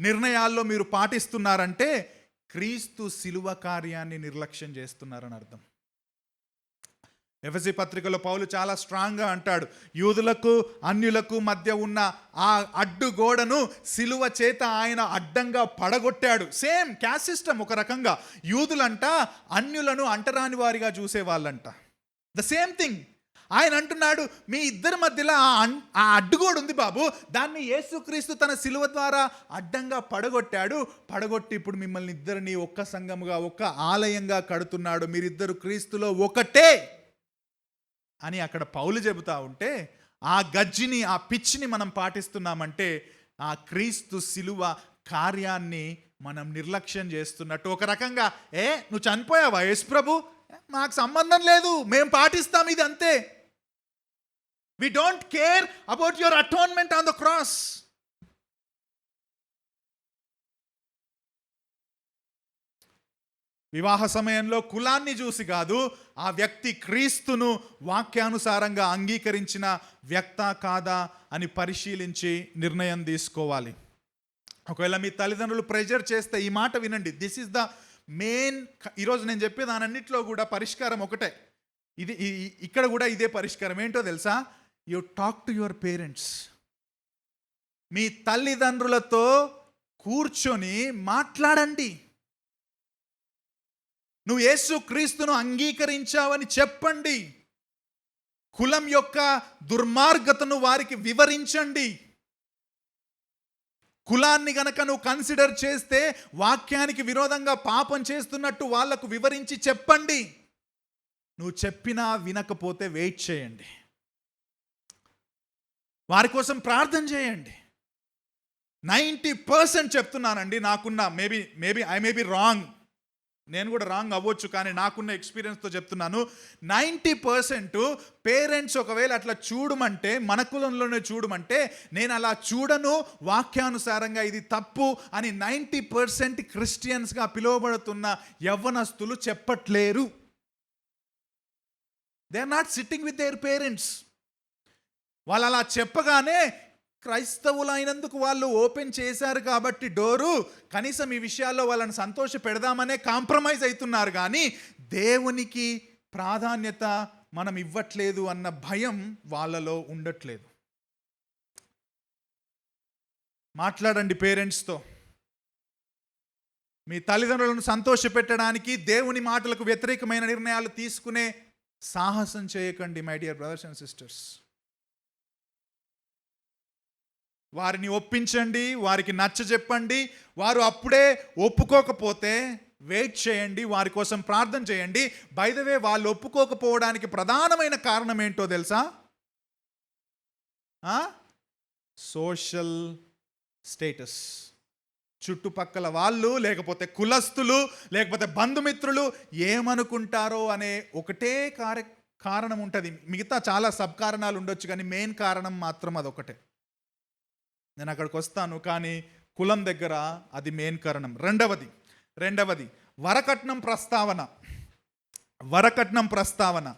Speaker 1: నిర్ణయాల్లో మీరు పాటిస్తున్నారంటే క్రీస్తు శిలువ కార్యాన్ని నిర్లక్ష్యం చేస్తున్నారని అర్థం. ఎఫెసీ పత్రికలో పౌలు చాలా స్ట్రాంగ్గా అంటాడు, యూదులకు అన్యులకు మధ్య ఉన్న ఆ అడ్డుగోడను శిలువ చేత ఆయన అడ్డంగా పడగొట్టాడు. సేమ్ క్యాస్ట్ సిస్టమ్ ఒక రకంగా. యూదులంట అన్యులను అంటరాని వారిగా చూసేవాళ్ళంట. The same thing. ఆయన అంటున్నాడు, మీ ఇద్దరి మధ్యలో ఆ అడ్డుగోడు ఉంది బాబు, దాన్ని యేసుక్రీస్తు తన శిలువ ద్వారా అడ్డంగా పడగొట్టాడు. పడగొట్టి ఇప్పుడు మిమ్మల్ని ఇద్దరిని ఒక్క సంఘముగా, ఒక్క ఆలయంగా కడుతున్నాడు. మీరిద్దరు క్రీస్తులో ఒకటే అని అక్కడ పౌలు చెబుతా ఉంటే, ఆ గజ్జిని, ఆ పిచ్చిని మనం పాటిస్తున్నామంటే ఆ క్రీస్తు శిలువ కార్యాన్ని మనం నిర్లక్ష్యం చేస్తున్నట్టు. ఒక రకంగా నువ్వు చనిపోయావా యేసు ప్రభు, మాకు సంబంధం లేదు, మేము పాటిస్తాం ఇది అంతే. We don't care about your atonement on the cross. వివాహ సమయంలో కులాన్ని చూసి కాదు, ఆ వ్యక్తి క్రీస్తును వాక్యానుసారంగా అంగీకరించిన వ్యక్త కాదా అని పరిశీలించి నిర్ణయం తీసుకోవాలి. ఒకవేళ మీ తల్లిదండ్రులు ప్రెజర్ చేస్తే ఈ మాట వినండి. This is the main. ఈరోజు నేను చెప్పే దానన్నింటిలో కూడా పరిష్కారం ఒకటే. ఇది ఇక్కడ కూడా ఇదే పరిష్కారం. ఏంటో తెలుసా? You talk to your parents. మీ తల్లిదండ్రులతో కూర్చొని మాట్లాడండి. నువ్వు యేసు క్రీస్తును అంగీకరించావని చెప్పండి. కులం యొక్క దుర్మార్గతను వారికి వివరించండి. కులాన్ని గనక నువ్వు కన్సిడర్ చేస్తే వాక్యానికి విరోధంగా పాపం చేస్తున్నట్టు వాళ్లకు వివరించి చెప్పండి. నువ్వు చెప్పినా వినకపోతే వెయిట్ చేయండి. వారి కోసం ప్రార్థన చేయండి. 90% చెప్తున్నానండి, నాకున్న maybe I may be wrong, నేను కూడా రాంగ్ అవ్వచ్చు, కానీ నాకున్న ఎక్స్పీరియన్స్తో చెప్తున్నాను. 90% పేరెంట్స్ ఒకవేళ అట్లా చూడమంటే, మన కులంలోనే చూడమంటే, నేను అలా చూడను, వాక్యానుసారంగా ఇది తప్పు అని 90% క్రిస్టియన్స్గా పిలువబడుతున్న యవ్వనస్తులు చెప్పట్లేరు. They are not sitting with their parents. వాళ్ళు అలా చెప్పగానే క్రైస్తవులు అయినందుకు వాళ్ళు ఓపెన్ చేశారు కాబట్టి డోరు, కనీసం ఈ విషయాల్లో వాళ్ళని సంతోష పెడదామనే కాంప్రమైజ్ అవుతున్నారు. కానీ దేవునికి ప్రాధాన్యత మనం ఇవ్వట్లేదు అన్న భయం వాళ్ళలో ఉండట్లేదు. మాట్లాడండి పేరెంట్స్తో. మీ తల్లిదండ్రులను సంతోషపెట్టడానికి దేవుని మాటలకు వ్యతిరేకమైన నిర్ణయాలు తీసుకునే సాహసం చేయకండి my dear brothers and sisters. వారిని ఒప్పించండి, వారికి నచ్చజెప్పండి. వారు అప్పుడే ఒప్పుకోకపోతే వెయిట్ చేయండి, వారి కోసం ప్రార్థన చేయండి. బై ద వే, వాళ్ళు ఒప్పుకోకపోవడానికి ప్రధానమైన కారణం ఏంటో తెలుసా? Social status. చుట్టుపక్కల వాళ్ళు, లేకపోతే కులస్తులు, లేకపోతే బంధుమిత్రులు ఏమనుకుంటారో అనే ఒకటే కారణం ఉంటుంది. మిగతా చాలా సబ్ కారణాలు ఉండొచ్చు, కానీ మెయిన్ కారణం మాత్రం అదొకటే. నేను అక్కడికి వస్తాను, కానీ కులం దగ్గర అది మెయిన్ కారణం. రెండవది వరకట్నం ప్రస్తావన. వరకట్నం ప్రస్తావన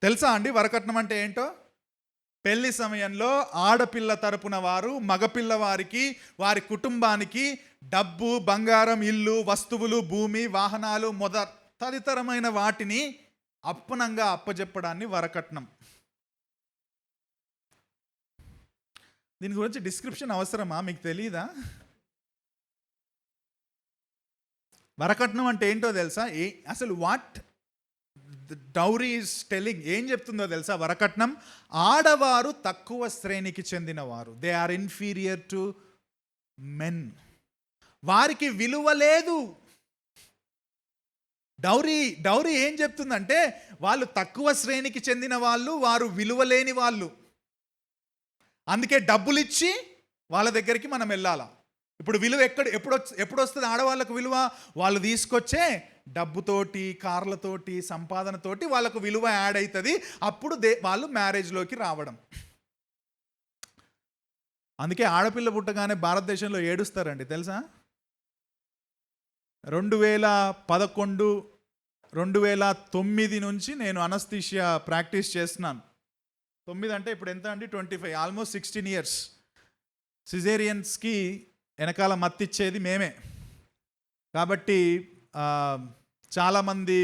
Speaker 1: తెలుసా అండి? వరకట్నం అంటే ఏంటో? పెళ్లి సమయంలో ఆడపిల్ల తరపున వారు మగపిల్లవారికి, వారి కుటుంబానికి డబ్బు, బంగారం, ఇల్లు, వస్తువులు, భూమి, వాహనాలు తదితరమైన వాటిని అప్పనంగా అప్పజెప్పడాన్ని వరకట్నం. దీని గురించి డిస్క్రిప్షన్ అవసరమా? మీకు తెలీదా? వరకట్నం అంటే ఏంటో తెలుసా? అసలు వాట్ డౌరీ ఈజ్ టెల్లింగ్ ఏం చెప్తుందో తెలుసా? వరకట్నం ఆడవారు తక్కువ శ్రేణికి చెందినవారు. They are inferior to men. వారికి విలువ లేదు. డౌరీ ఏం చెప్తుందంటే వాళ్ళు తక్కువ శ్రేణికి చెందిన వాళ్ళు, వారు విలువ లేని వాళ్ళు. అందుకే డబ్బులు ఇచ్చి వాళ్ళ దగ్గరికి మనం వెళ్ళాలా. ఇప్పుడు విలువ ఎప్పుడు వస్తుంది ఆడవాళ్ళకు విలువ? వాళ్ళు తీసుకొచ్చే డబ్బుతోటి, కార్లతోటి, సంపాదనతోటి వాళ్ళకు విలువ యాడ్ అవుతుంది. అప్పుడు వాళ్ళు మ్యారేజ్లోకి రావడం. అందుకే ఆడపిల్ల పుట్టగానే భారతదేశంలో ఏడుస్తారండి తెలుసా? 2011, 2009 నుంచి నేను అనస్థీషియా ప్రాక్టీస్ చేస్తున్నాను. 9 అంటే ఇప్పుడు ఎంత అండి? 25, ఆల్మోస్ట్ 16 years. సిజేరియన్స్కి వెనకాల మత్తిచ్చేది మేమే. కాబట్టి చాలామంది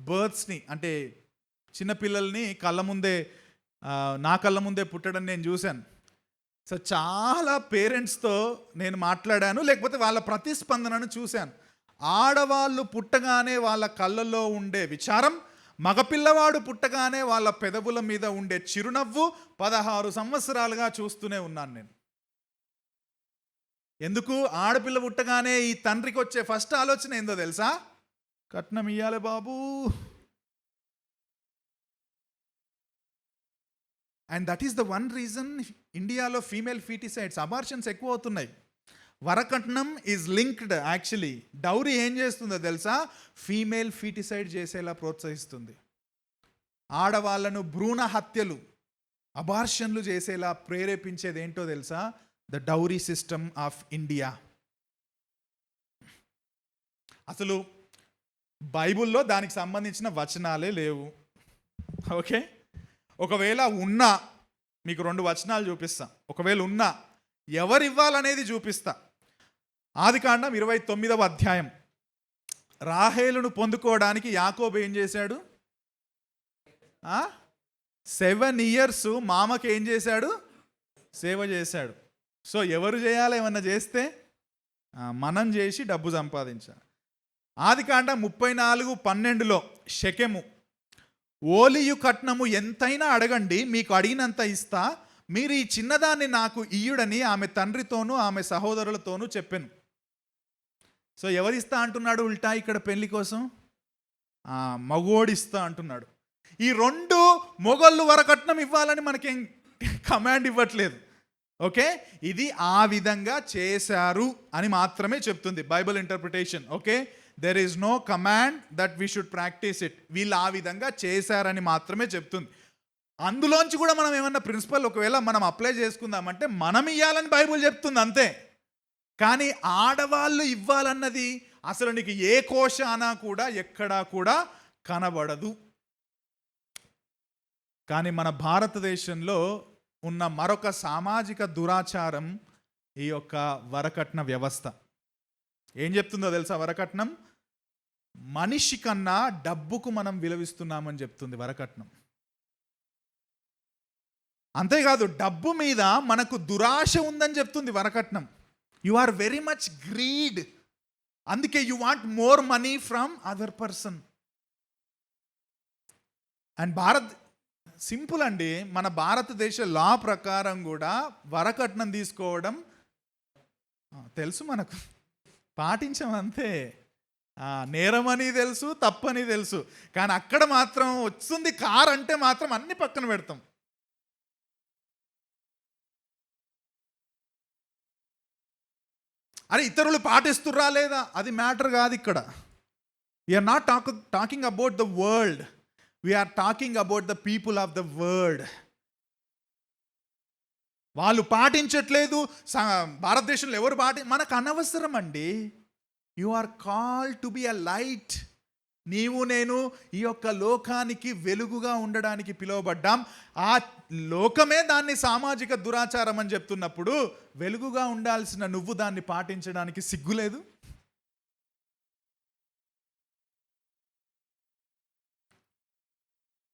Speaker 1: బర్త్స్ని, అంటే చిన్నపిల్లల్ని నా కళ్ళ ముందే పుట్టడం నేను చూశాను. సో చాలా పేరెంట్స్తో నేను మాట్లాడాను, లేకపోతే వాళ్ళ ప్రతిస్పందనను చూశాను. ఆడవాళ్ళు పుట్టగానే వాళ్ళ కళ్ళల్లో ఉండే విచారం, మగపిల్లవాడు పుట్టగానే వాళ్ళ పెదవుల మీద ఉండే చిరునవ్వు 16 సంవత్సరాలుగా చూస్తూనే ఉన్నాను నేను. ఎందుకు? ఆడపిల్ల పుట్టగానే ఈ తండ్రికి వచ్చే ఫస్ట్ ఆలోచన ఏందో తెలుసా? కట్నం ఇయ్యాలి బాబు. And that is the one reason ఇండియాలో ఫీమేల్ ఫీటిసైడ్స్, అబార్షన్స్ ఎక్కువ అవుతున్నాయి. వరకట్నం ఈజ్ లింక్డ్ యాక్చువల్లీ. డౌరీ ఏం చేస్తుందో తెలుసా? ఫీమేల్ ఫీటిసైడ్ చేసేలా ప్రోత్సహిస్తుంది. ఆడవాళ్లను భ్రూణ హత్యలు, అబార్షన్లు చేసేలా ప్రేరేపించేది ఏంటో తెలుసా? The dowry system of India. అసలు బైబిల్లో దానికి సంబంధించిన వచనాలే లేవు. ఓకే, ఒకవేళ ఉన్నా మీకు 2 వచనాలు చూపిస్తా. ఒకవేళ ఉన్నా ఎవరు ఇవ్వాలనేది చూపిస్తా. ఆదికాండం 29వ అధ్యాయం. రాహేలును పొందుకోవడానికి యాకోబు ఏం చేశాడు? 7 years మామకి ఏం చేశాడు? సేవ చేశాడు. సో ఎవరు చేయాలి? ఏమన్నా చేస్తే మనం చేసి డబ్బు సంపాదించాలి. ఆదికాండం 34:12 షెకెము, ఓలియు కట్నము ఎంతైనా అడగండి, మీకు అడిగినంత ఇస్తా, మీరు ఈ చిన్నదాన్ని నాకు ఇయ్యుడని ఆమె తండ్రితోనూ ఆమె సహోదరులతోనూ చెప్పాను. సో ఎవరిస్తా అంటున్నాడు ఉల్టా ఇక్కడ పెళ్లి కోసం? మగోడిస్తా అంటున్నాడు. ఈ 2 మొగళ్ళు వరకట్నం ఇవ్వాలని మనకేం కమాండ్ ఇవ్వట్లేదు. ఓకే, ఇది ఆ విధంగా చేశారు అని మాత్రమే చెప్తుంది Bible interpretation. Okay, there is no command that we should practise it. వీళ్ళు ఆ విధంగా చేశారని మాత్రమే చెప్తుంది. అందులోంచి కూడా మనం ఏమన్నా ప్రిన్సిపల్ ఒకవేళ మనం అప్లై చేసుకుందామంటే మనం ఇవ్వాలని బైబిల్ చెప్తుంది అంతే. కానీ ఆడవాళ్ళు ఇవ్వాలన్నది అసలు నీకు ఏ కోశానా కూడా ఎక్కడా కూడా కనబడదు. కానీ మన భారతదేశంలో ఉన్న మరొక సామాజిక దురాచారం ఈ యొక్క వరకట్న వ్యవస్థ. ఏం చెప్తుందో తెలుసా? వరకట్నం మనిషి కన్నా డబ్బుకు మనం విలువిస్తున్నామని చెప్తుంది వరకట్నం. అంతేకాదు డబ్బు మీద మనకు దురాశ ఉందని చెప్తుంది వరకట్నం. You are very much greed, అందుకే you want more money from other person. And simple అండి, మన భారతదేశ లా ప్రకారం కూడా వరకట్నం తీసుకోవడం తెలుసు, మనకు పాటించమంతే. నేరమని తెలుసు, తప్పని తెలుసు, కానీ అక్కడ మాత్రం వస్తుంది కార్ అంటే మాత్రం అన్ని పక్కన పెడతాం. అరే ఇతరులు పాటిస్తుర్రా లేదా అది మ్యాటర్ కాదు ఇక్కడ. We are not talking about the world, we are talking about the people of the world. వాళ్ళు పాటించట్లేదు, భారతదేశంలో ఎవరు మనకు అనవసరం అండి. You are called to be a light. నీవు నేను ఈ యొక్క లోకానికి వెలుగుగా ఉండడానికి పిలువబడ్డాం. ఆ లోకమే దాన్ని సామాజిక దురాచారం అని చెప్తున్నప్పుడు వెలుగుగా ఉండాల్సిన నువ్వు దాన్ని పాటించడానికి సిగ్గులేదు?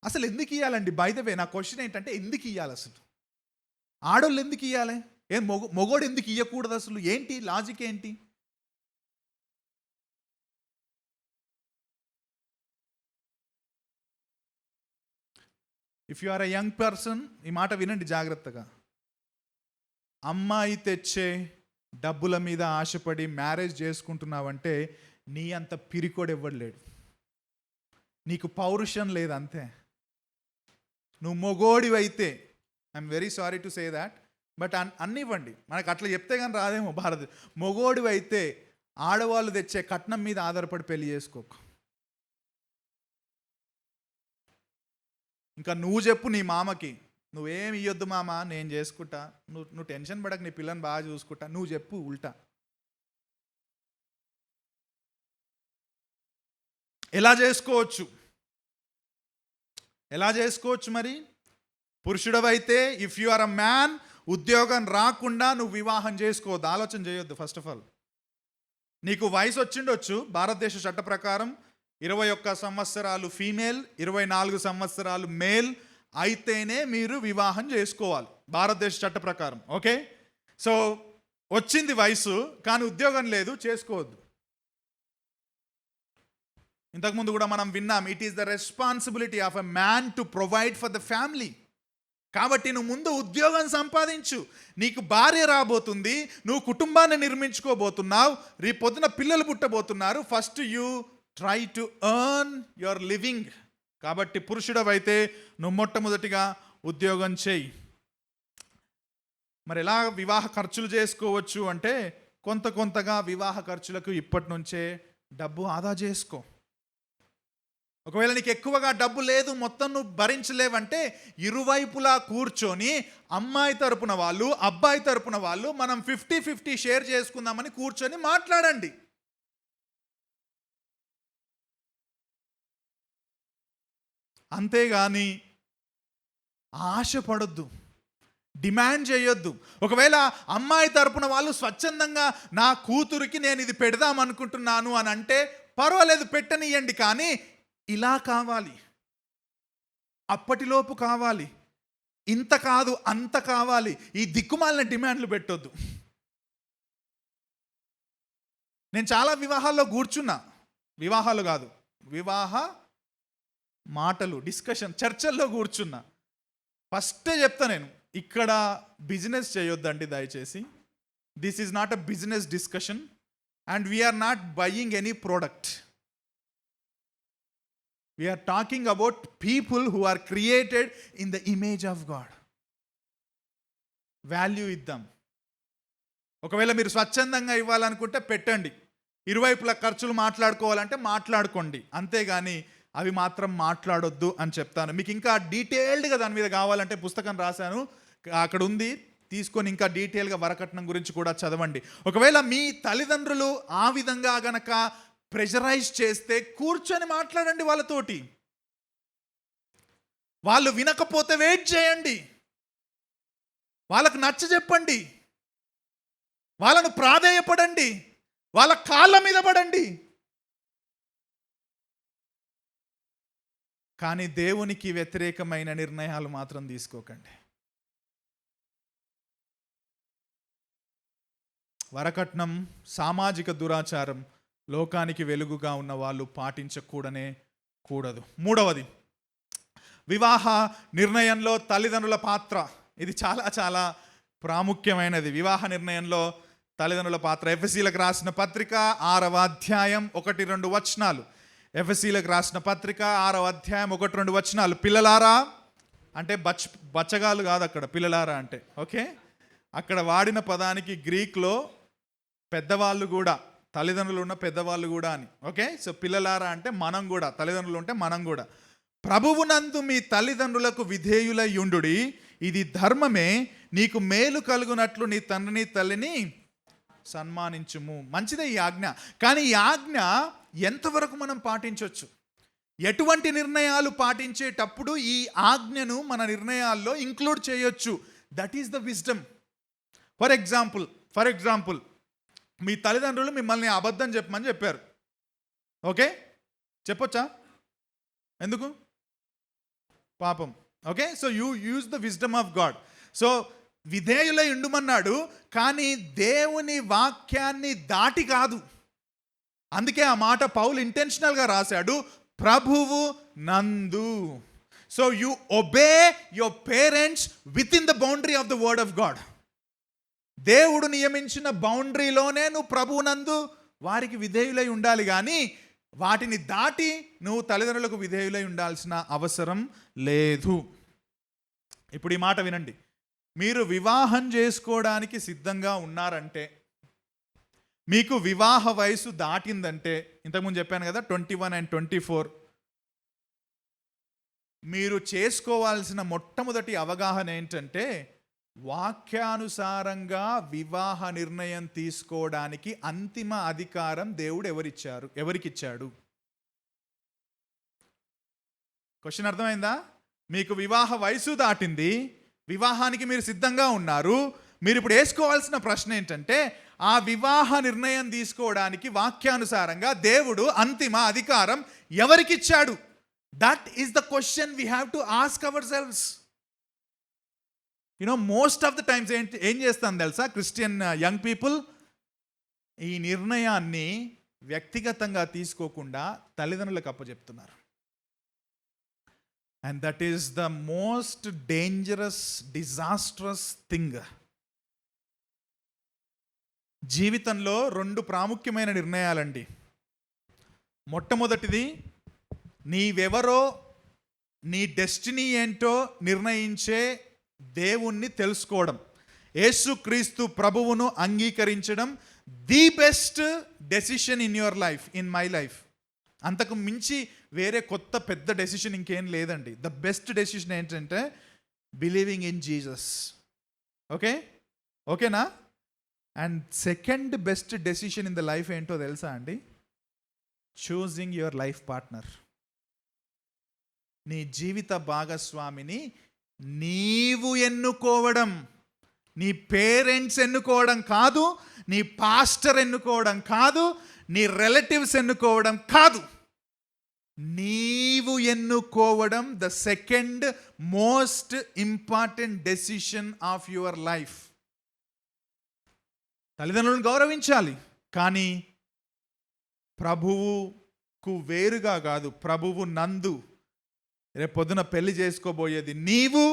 Speaker 1: అసలు ఎందుకు ఇవ్వాలండి? బై ద వే నా క్వశ్చన్ ఏంటంటే, ఎందుకు ఇవ్వాలి అసలు? ఆడోళ్ళు ఎందుకు ఇవ్వాలి? మొగోడు ఎందుకు ఇవ్వకూడదు? అసలు ఏంటి లాజిక్ ఏంటి? If you are a young person, ఈ మాట వినండి జాగ్రత్తగా. అమ్మాయి తెచ్చే డబ్బుల మీద ఆశపడి మ్యారేజ్ చేసుకుంటున్నావంటే నీ అంత పిరికోడు ఇవ్వలేడు, నీకు పౌరుషం లేదు అంతే. నువ్వు మొగోడివైతే, I'm very sorry to say that, but అన్నివ్వండి, మనకు అట్లా చెప్తే కానీ రాదేమో భారత్. మొగోడివైతే ఆడవాళ్ళు తెచ్చే కట్నం మీద ఆధారపడి పెళ్లి చేసుకోకు. ఇంకా నువ్వు చెప్పు నీ మామకి, నువ్వేం ఇయ్యొద్దు మామ, నేను చేసుకుంటా, నువ్వు టెన్షన్ పడక, నీ పిల్లని బాగా చూసుకుంటా, నువ్వు చెప్పు ఉల్టా. ఎలా చేసుకోవచ్చు? మరి పురుషుడవైతే, if you are a man, ఉద్యోగం రాకుండా నువ్వు వివాహం చేసుకోవద్దు, ఆలోచన చేయొద్దు. ఫస్ట్ ఆఫ్ ఆల్ నీకు వయసు వచ్చిండొచ్చు, భారతదేశ చట్ట ప్రకారం 21 సంవత్సరాలు ఫీమేల్, 24 సంవత్సరాలు మేల్ అయితేనే మీరు వివాహం చేసుకోవాలి భారతదేశ చట్ట ప్రకారం. ఓకే, సో వచ్చింది వయసు కానీ ఉద్యోగం లేదు, చేసుకోవద్దు. ఇంతకుముందు కూడా మనం విన్నాం, it is the responsibility of a man to provide for the family. కాబట్టి నువ్వు ముందు ఉద్యోగం సంపాదించు, నీకు భార్య రాబోతుంది, నువ్వు కుటుంబాన్ని నిర్మించుకోబోతున్నావు, రేపు పొద్దున పిల్లలు పుట్టబోతున్నారు. First you try to earn your living. కాబట్టి పురుషుడవైతే నువ్వు మొట్టమొదటిగా ఉద్యోగం చేయి. మరి ఎలా వివాహ ఖర్చులు చేసుకోవచ్చు అంటే, కొంతగా వివాహ ఖర్చులకు ఇప్పటి నుంచే డబ్బు ఆదా చేసుకో. ఒకవేళ నీకు ఎక్కువగా డబ్బు లేదు, మొత్తం నువ్వు భరించలేవంటే, ఇరువైపులా కూర్చొని అమ్మాయి తరపున వాళ్ళు, అబ్బాయి తరపున వాళ్ళు, మనం 50-50 షేర్ చేసుకుందామని కూర్చొని మాట్లాడండి. అంతేగాని ఆశపడొద్దు, డిమాండ్ చేయొద్దు. ఒకవేళ అమ్మాయి తరపున వాళ్ళు స్వచ్ఛందంగా నా కూతురికి నేను ఇది పెడదాం అనుకుంటున్నాను అని అంటే పర్వాలేదు, పెట్టనియండి, కానీ ఇలా కావాలి, అప్పటిలోపు కావాలి, ఇంత కాదు అంత కావాలి, ఈ దిక్కుమాలిన డిమాండ్లు పెట్టొద్దు. నేను చాలా వివాహాల్లో కూర్చున్నా, వివాహాలు కాదు, వివాహ మాటలు, డిస్కషన్, చర్చల్లో కూర్చున్నా. ఫస్టే చెప్తా నేను, ఇక్కడ బిజినెస్ చేయొద్దండి దయచేసి. This is not a business discussion and we are not buying any product. We are talking about people who are created in the image of God. Value ఇద్దాం. ఒకవేళ మీరు స్వచ్ఛందంగా ఇవ్వాలనుకుంటే పెట్టండి, ఇరువైపుల ఖర్చులు మాట్లాడుకోవాలంటే మాట్లాడుకోండి, అంతేగాని అవి మాత్రం మాట్లాడొద్దు అని చెప్తాను. మీకు ఇంకా డీటెయిల్డ్గా దాని మీద కావాలంటే పుస్తకం రాశాను, అక్కడ ఉంది, తీసుకొని ఇంకా డీటెయిల్గా వరకట్నం గురించి కూడా చదవండి. ఒకవేళ మీ తల్లిదండ్రులు ఆ విధంగా గనక ప్రెషరైజ్ చేస్తే కూర్చొని మాట్లాడండి వాళ్ళతోటి. వాళ్ళు వినకపోతే వెయిట్ చేయండి, వాళ్ళకు నచ్చ చెప్పండి, వాళ్ళను ప్రాధేయపడండి, వాళ్ళ కాళ్ళ మీద పడండి. కానీ దేవునికి వ్యతిరేకమైన నిర్ణయాలు మాత్రం తీసుకోకండి. వరకట్నం, సామాజిక దురాచారం లోకానికి వెలుగుగా ఉన్న వాళ్ళు కూడదు. మూడవది, వివాహ నిర్ణయంలో తల్లిదండ్రుల పాత్ర. ఇది చాలా చాలా ప్రాముఖ్యమైనది. వివాహ నిర్ణయంలో తల్లిదండ్రుల పాత్ర. ఎఫెసీలకు రాసిన పత్రిక 6వ అధ్యాయం 1-2 వచనాలు. ఎఫెసీలకు రాసిన పత్రిక 6వ అధ్యాయం 1-2 వచనాలు. పిల్లలారా అంటే బచ్చగాలు కాదు అక్కడ పిల్లలారా అంటే, ఓకే. అక్కడ వాడిన పదానికి గ్రీక్లో పెద్దవాళ్ళు కూడా, తల్లిదండ్రులు ఉన్న పెద్దవాళ్ళు కూడా అని, ఓకే. సో పిల్లలారా అంటే మనం కూడా, తల్లిదండ్రులు ఉంటే మనం కూడా. ప్రభువునందు మీ తల్లిదండ్రులకు విధేయులై యుండుడి, ఇది ధర్మమే, నీకు మేలు కలుగునట్లు నీ తండ్రిని తల్లిని సన్మానించుము. మంచిదే ఈ ఆజ్ఞ. కానీ ఈ ఆజ్ఞ ఎంతవరకు మనం పాటించవచ్చు? ఎటువంటి నిర్ణయాలు పాటించేటప్పుడు ఈ ఆజ్ఞను మన నిర్ణయాల్లో ఇంక్లూడ్ చేయొచ్చు? That is the wisdom. For example మీ తల్లిదండ్రులు మిమ్మల్ని అబద్ధం చెప్పమని చెప్పారు, ఓకే. చెప్పొచ్చా? ఎందుకు? పాపం, okay. So you use the wisdom of God. So విధేయులై ఉండుమన్నాడు, కానీ దేవుని వాక్యాన్ని దాటి కాదు. అందుకే ఆ మాట పౌలు ఇంటెన్షనల్గా రాశాడు, ప్రభువు నందు. So you obey your parents with in the boundary of the word of God. దేవుడు నియమించిన బౌండరీలోనే నువ్వు ప్రభువు నందు వారికి విధేయులై ఉండాలి, కానీ వాటిని దాటి నువ్వు తల్లిదండ్రులకు విధేయులై ఉండాల్సిన అవసరం లేదు. ఇప్పుడు ఈ మాట వినండి. మీరు వివాహం చేసుకోవడానికి సిద్ధంగా ఉన్నారంటే, మీకు వివాహ వయసు దాటిందంటే, ఇంతకుముందు చెప్పాను కదా 21 and 24, మీరు చేసుకోవాల్సిన మొట్టమొదటి అవగాహన ఏంటంటే, వాక్యానుసారంగా వివాహ నిర్ణయం తీసుకోవడానికి అంతిమ అధికారం దేవుడు ఎవరికిచ్చాడు? క్వశ్చన్ అర్థమైందా? మీకు వివాహ వయసు దాటింది, వివాహానికి మీరు సిద్ధంగా ఉన్నారు. మీరు ఇప్పుడు వేసుకోవాల్సిన ప్రశ్న ఏంటంటే, ఆ వివాహ నిర్ణయం తీసుకోవడానికి వాక్యానుసారంగా దేవుడు అంతిమ అధికారం ఎవరికిచ్చాడు? That is the question we have to ask ourselves. Most of the times ఏం చేస్తాను తెలుసా, క్రిస్టియన్ యంగ్ పీపుల్ ఈ నిర్ణయాన్ని వ్యక్తిగతంగా తీసుకోకుండా తల్లిదండ్రులకు అప్పచెప్తున్నారు. And that is the most dangerous, disastrous thing. జీవితంలో 2 ప్రాముఖ్యమైన నిర్ణయాలండి. మొట్టమొదటిది, నీవెవరో, నీ డెస్టినీ ఏంటో నిర్ణయించే దేవుణ్ణి తెలుసుకోవడం. యేసుక్రీస్తు ప్రభువును అంగీకరించడం the best decision in your life, in my life. అంతకు మించి వేరే కొత్త పెద్ద డెసిషన్ ఇంకేం లేదండి. ద బెస్ట్ డెసిషన్ ఏంటంటే బిలీవింగ్ ఇన్ జీసస్, ఓకేనా? And second best decision in the life ఏంటో తెలుసా అండి? Choosing your life partner. నీ జీవిత భాగస్వామిని నీవు ఎన్నుకోవడం. నీ పేరెంట్స్ ఎన్నుకోవడం కాదు, నీ పాస్టర్ ఎన్నుకోవడం కాదు, నీ రిలేటివ్స్ ఎన్నుకోవడం కాదు. నీవు ఎన్నుకోవడం the second most important decision of your life. తల్లిదండ్రులను గౌరవించాలి, కానీ ప్రభువుకు వేరుగా కాదు, ప్రభువు నందు. రేపు పొద్దున పెళ్లి చేసుకోబోయేది నీవు,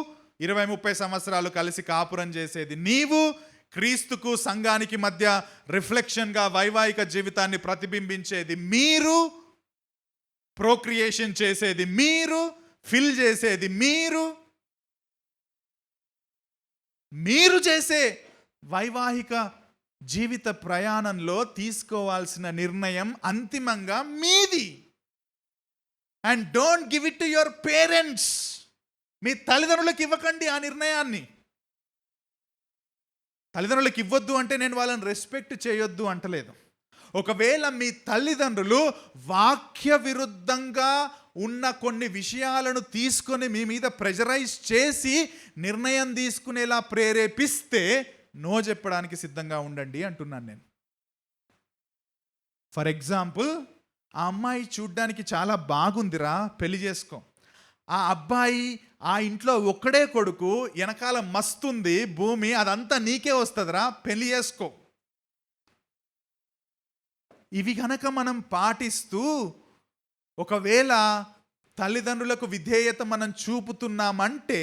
Speaker 1: 20-30 సంవత్సరాలు కలిసి కాపురం చేసేది నీవు, క్రీస్తుకు సంఘానికి మధ్య రిఫ్లెక్షన్గా వైవాహిక జీవితాన్ని ప్రతిబింబించేది మీరు, ప్రోక్రియేషన్ చేసేది మీరు, ఫిల్ చేసేది మీరు చేసే వైవాహిక జీవిత ప్రయాణంలో తీసుకోవాల్సిన నిర్ణయం అంతిమంగా మీది. And don't give it to your parents. మీ తల్లిదండ్రులకు ఇవ్వకండి ఆ నిర్ణయాన్ని. తల్లిదండ్రులకు ఇవ్వద్దు అంటే నేను వాళ్ళని రెస్పెక్ట్ చేయొద్దు అంటలేదు. ఒకవేళ మీ తల్లిదండ్రులు వాక్య విరుద్ధంగా ఉన్న కొన్ని విషయాలను తీసుకొని మీ మీద ప్రెజరైజ్ చేసి నిర్ణయం తీసుకునేలా ప్రేరేపిస్తే నో చెప్పడానికి సిద్ధంగా ఉండండి అంటున్నాను నేను. ఫర్ ఎగ్జాంపుల్, ఆ అమ్మాయి చూడ్డానికి చాలా బాగుందిరా, పెళ్లి చేసుకో. ఆ అబ్బాయి ఆ ఇంట్లో ఒక్కడే కొడుకు, వెనకాల మస్తుంది భూమి, అదంతా నీకే వస్తుందిరా, పెళ్లి చేసుకో. ఇవి గనక మనం పాటిస్తూ ఒకవేళ తల్లిదండ్రులకు విధేయత మనం చూపుతున్నామంటే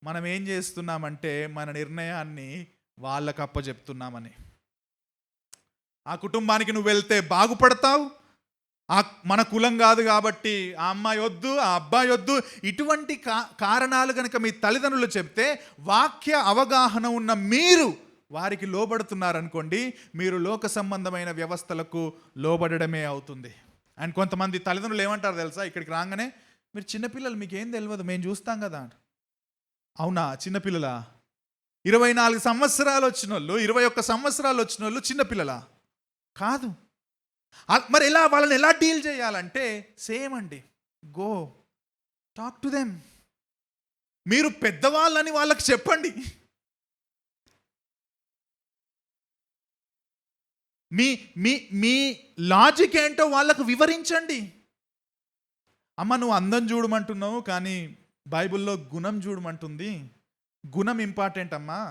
Speaker 1: మనం ఏం చేస్తున్నామంటే మన నిర్ణయాన్ని వాళ్ళకు అప్పచెప్తున్నామని. ఆ కుటుంబానికి నువ్వు వెళ్తే బాగుపడతావు, మన కులం కాదు కాబట్టి ఆ అమ్మాయి వద్దు, ఆ అబ్బాయి వద్దు, ఇటువంటి కారణాలు కనుక మీ తల్లిదండ్రులు చెప్తే వాక్య అవగాహన ఉన్న మీరు వారికి లోబడుతున్నారనుకోండి, మీరు లోక సంబంధమైన వ్యవస్థలకు లోబడమే అవుతుంది. అండ్ కొంతమంది తల్లిదండ్రులు ఏమంటారు తెలుసా, ఇక్కడికి రాగానే మీరు చిన్నపిల్లలు, మీకేం తెలియదు, మేము చూస్తాం కదా. అవునా, చిన్నపిల్లలా? 24 సంవత్సరాలు వచ్చిన వాళ్ళు, 21 సంవత్సరాలు వచ్చిన వాళ్ళు చిన్నపిల్లలా? కాదు. మరి ఎలా వాళ్ళని ఎలా డీల్ చేయాలంటే సేమ్ అండి, గో టాక్ టు దెమ్. మీరు పెద్దవాళ్ళని వాళ్ళకి చెప్పండి. మీ మీ మీ లాజిక్ ఏంటో వాళ్ళకు వివరించండి. అమ్మ, నువ్వు అందం చూడమంటున్నావు, కానీ బైబిల్లో గుణం చూడమంటుంది. గుణం ఇంపార్టెంట్ అమ్మా,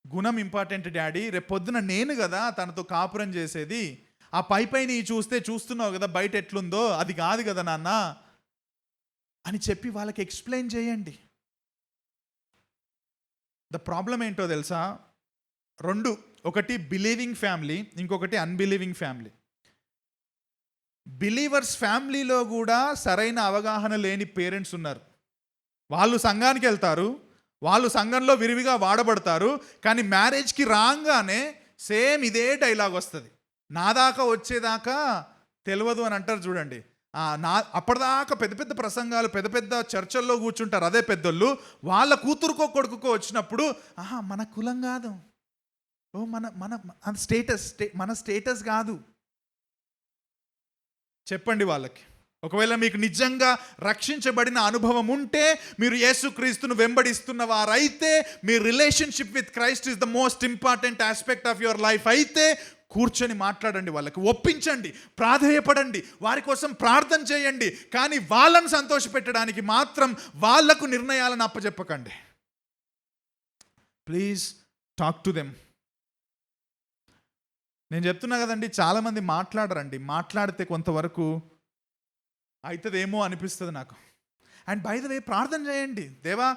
Speaker 1: గుణం ఇంపార్టెంట్ డాడీ. రేపు పొద్దున నేను కదా తనతో కాపురం చేసేది. ఆ పైని చూస్తున్నావు కదా బయట ఎట్లుందో, అది కాదు కదా నాన్న అని చెప్పి వాళ్ళకి ఎక్స్ప్లెయిన్ చేయండి. ద ప్రాబ్లం ఏంటో తెలుసా, రెండు, ఒకటి బిలీవింగ్ ఫ్యామిలీ, ఇంకొకటి అన్బిలీవింగ్ ఫ్యామిలీ. బిలీవర్స్ ఫ్యామిలీలో కూడా సరైన అవగాహన లేని పేరెంట్స్ ఉన్నారు. వాళ్ళు సంఘానికి వెళ్తారు, వాళ్ళు సంఘంలో విరివిగా వాడబడతారు, కానీ మ్యారేజ్కి రాగానే సేమ్ ఇదే డైలాగ్ వస్తుంది. నా దాకా వచ్చేదాకా తెలియదు అని అంటారు చూడండి. అప్పటిదాకా పెద్ద పెద్ద ప్రసంగాలు, పెద్ద పెద్ద చర్చల్లో కూర్చుంటారు అదే పెద్దోళ్ళు. వాళ్ళ కూతురుకో కొడుకుకో వచ్చినప్పుడు మన కులం కాదు, మన స్టేటస్ కాదు చెప్పండి వాళ్ళకి. ఒకవేళ మీకు నిజంగా రక్షించబడిన అనుభవం ఉంటే, మీరు యేసుక్రీస్తును వెంబడిస్తున్న వారైతే, మీ relationship with Christ is the most important aspect of your life అయితే, కూర్చొని మాట్లాడండి, వాళ్ళకి ఒప్పించండి, ప్రాధేయపడండి, వారి కోసం ప్రార్థన చేయండి. కానీ వాళ్ళను సంతోషపెట్టడానికి మాత్రం వాళ్లకు నిర్ణయాలను అప్పచెప్పకండి. Please talk to them. నేను చెప్తున్నా కదండి, చాలామంది మాట్లాడరండి. మాట్లాడితే కొంతవరకు అవుతుందేమో అనిపిస్తుంది నాకు. అండ్ బై ద వే, ప్రార్థన చేయండి. దేవా,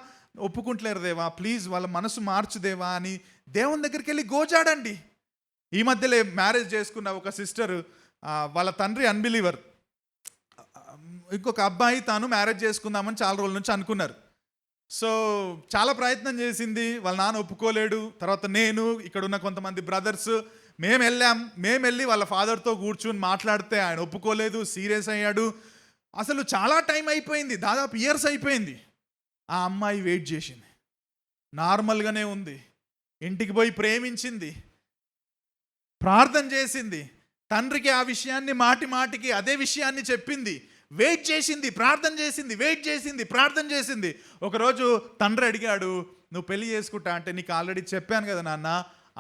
Speaker 1: ఒప్పుకుంటలేరు దేవా, ప్లీజ్ వాళ్ళ మనసు మార్చు దేవా అని దేవుని దగ్గరికి వెళ్ళి గోజాడండి. ఈ మధ్యలో మ్యారేజ్ చేసుకున్న ఒక సిస్టర్, వాళ్ళ తండ్రి అన్బిలీవర్, ఇంకొక అబ్బాయి తాను మ్యారేజ్ చేసుకుందామని చాలా రోజుల నుంచి అనుకున్నారు. సో చాలా ప్రయత్నం చేసింది, వాళ్ళ నాన్న ఒప్పుకోలేడు. తర్వాత నేను, ఇక్కడ ఉన్న కొంతమంది బ్రదర్స్, మేము వెళ్ళి వాళ్ళ ఫాదర్తో కూర్చుని మాట్లాడితే ఆయన ఒప్పుకోలేదు, సీరియస్ అయ్యాడు. అసలు చాలా టైం అయిపోయింది, దాదాపు ఇయర్స్ అయిపోయింది. ఆ అమ్మాయి వెయిట్ చేసింది, నార్మల్గానే ఉంది, ఇంటికి పోయి ప్రేమించింది, ప్రార్థన చేసింది, తండ్రికి ఆ విషయాన్ని మాటికి అదే విషయాన్ని చెప్పింది, వెయిట్ చేసింది, ప్రార్థన చేసింది, వెయిట్ చేసింది, ప్రార్థన చేసింది. ఒకరోజు తండ్రి అడిగాడు, నువ్వు పెళ్లి చేసుకుంటా అంటే, నీకు ఆల్రెడీ చెప్పాను కదా నాన్న,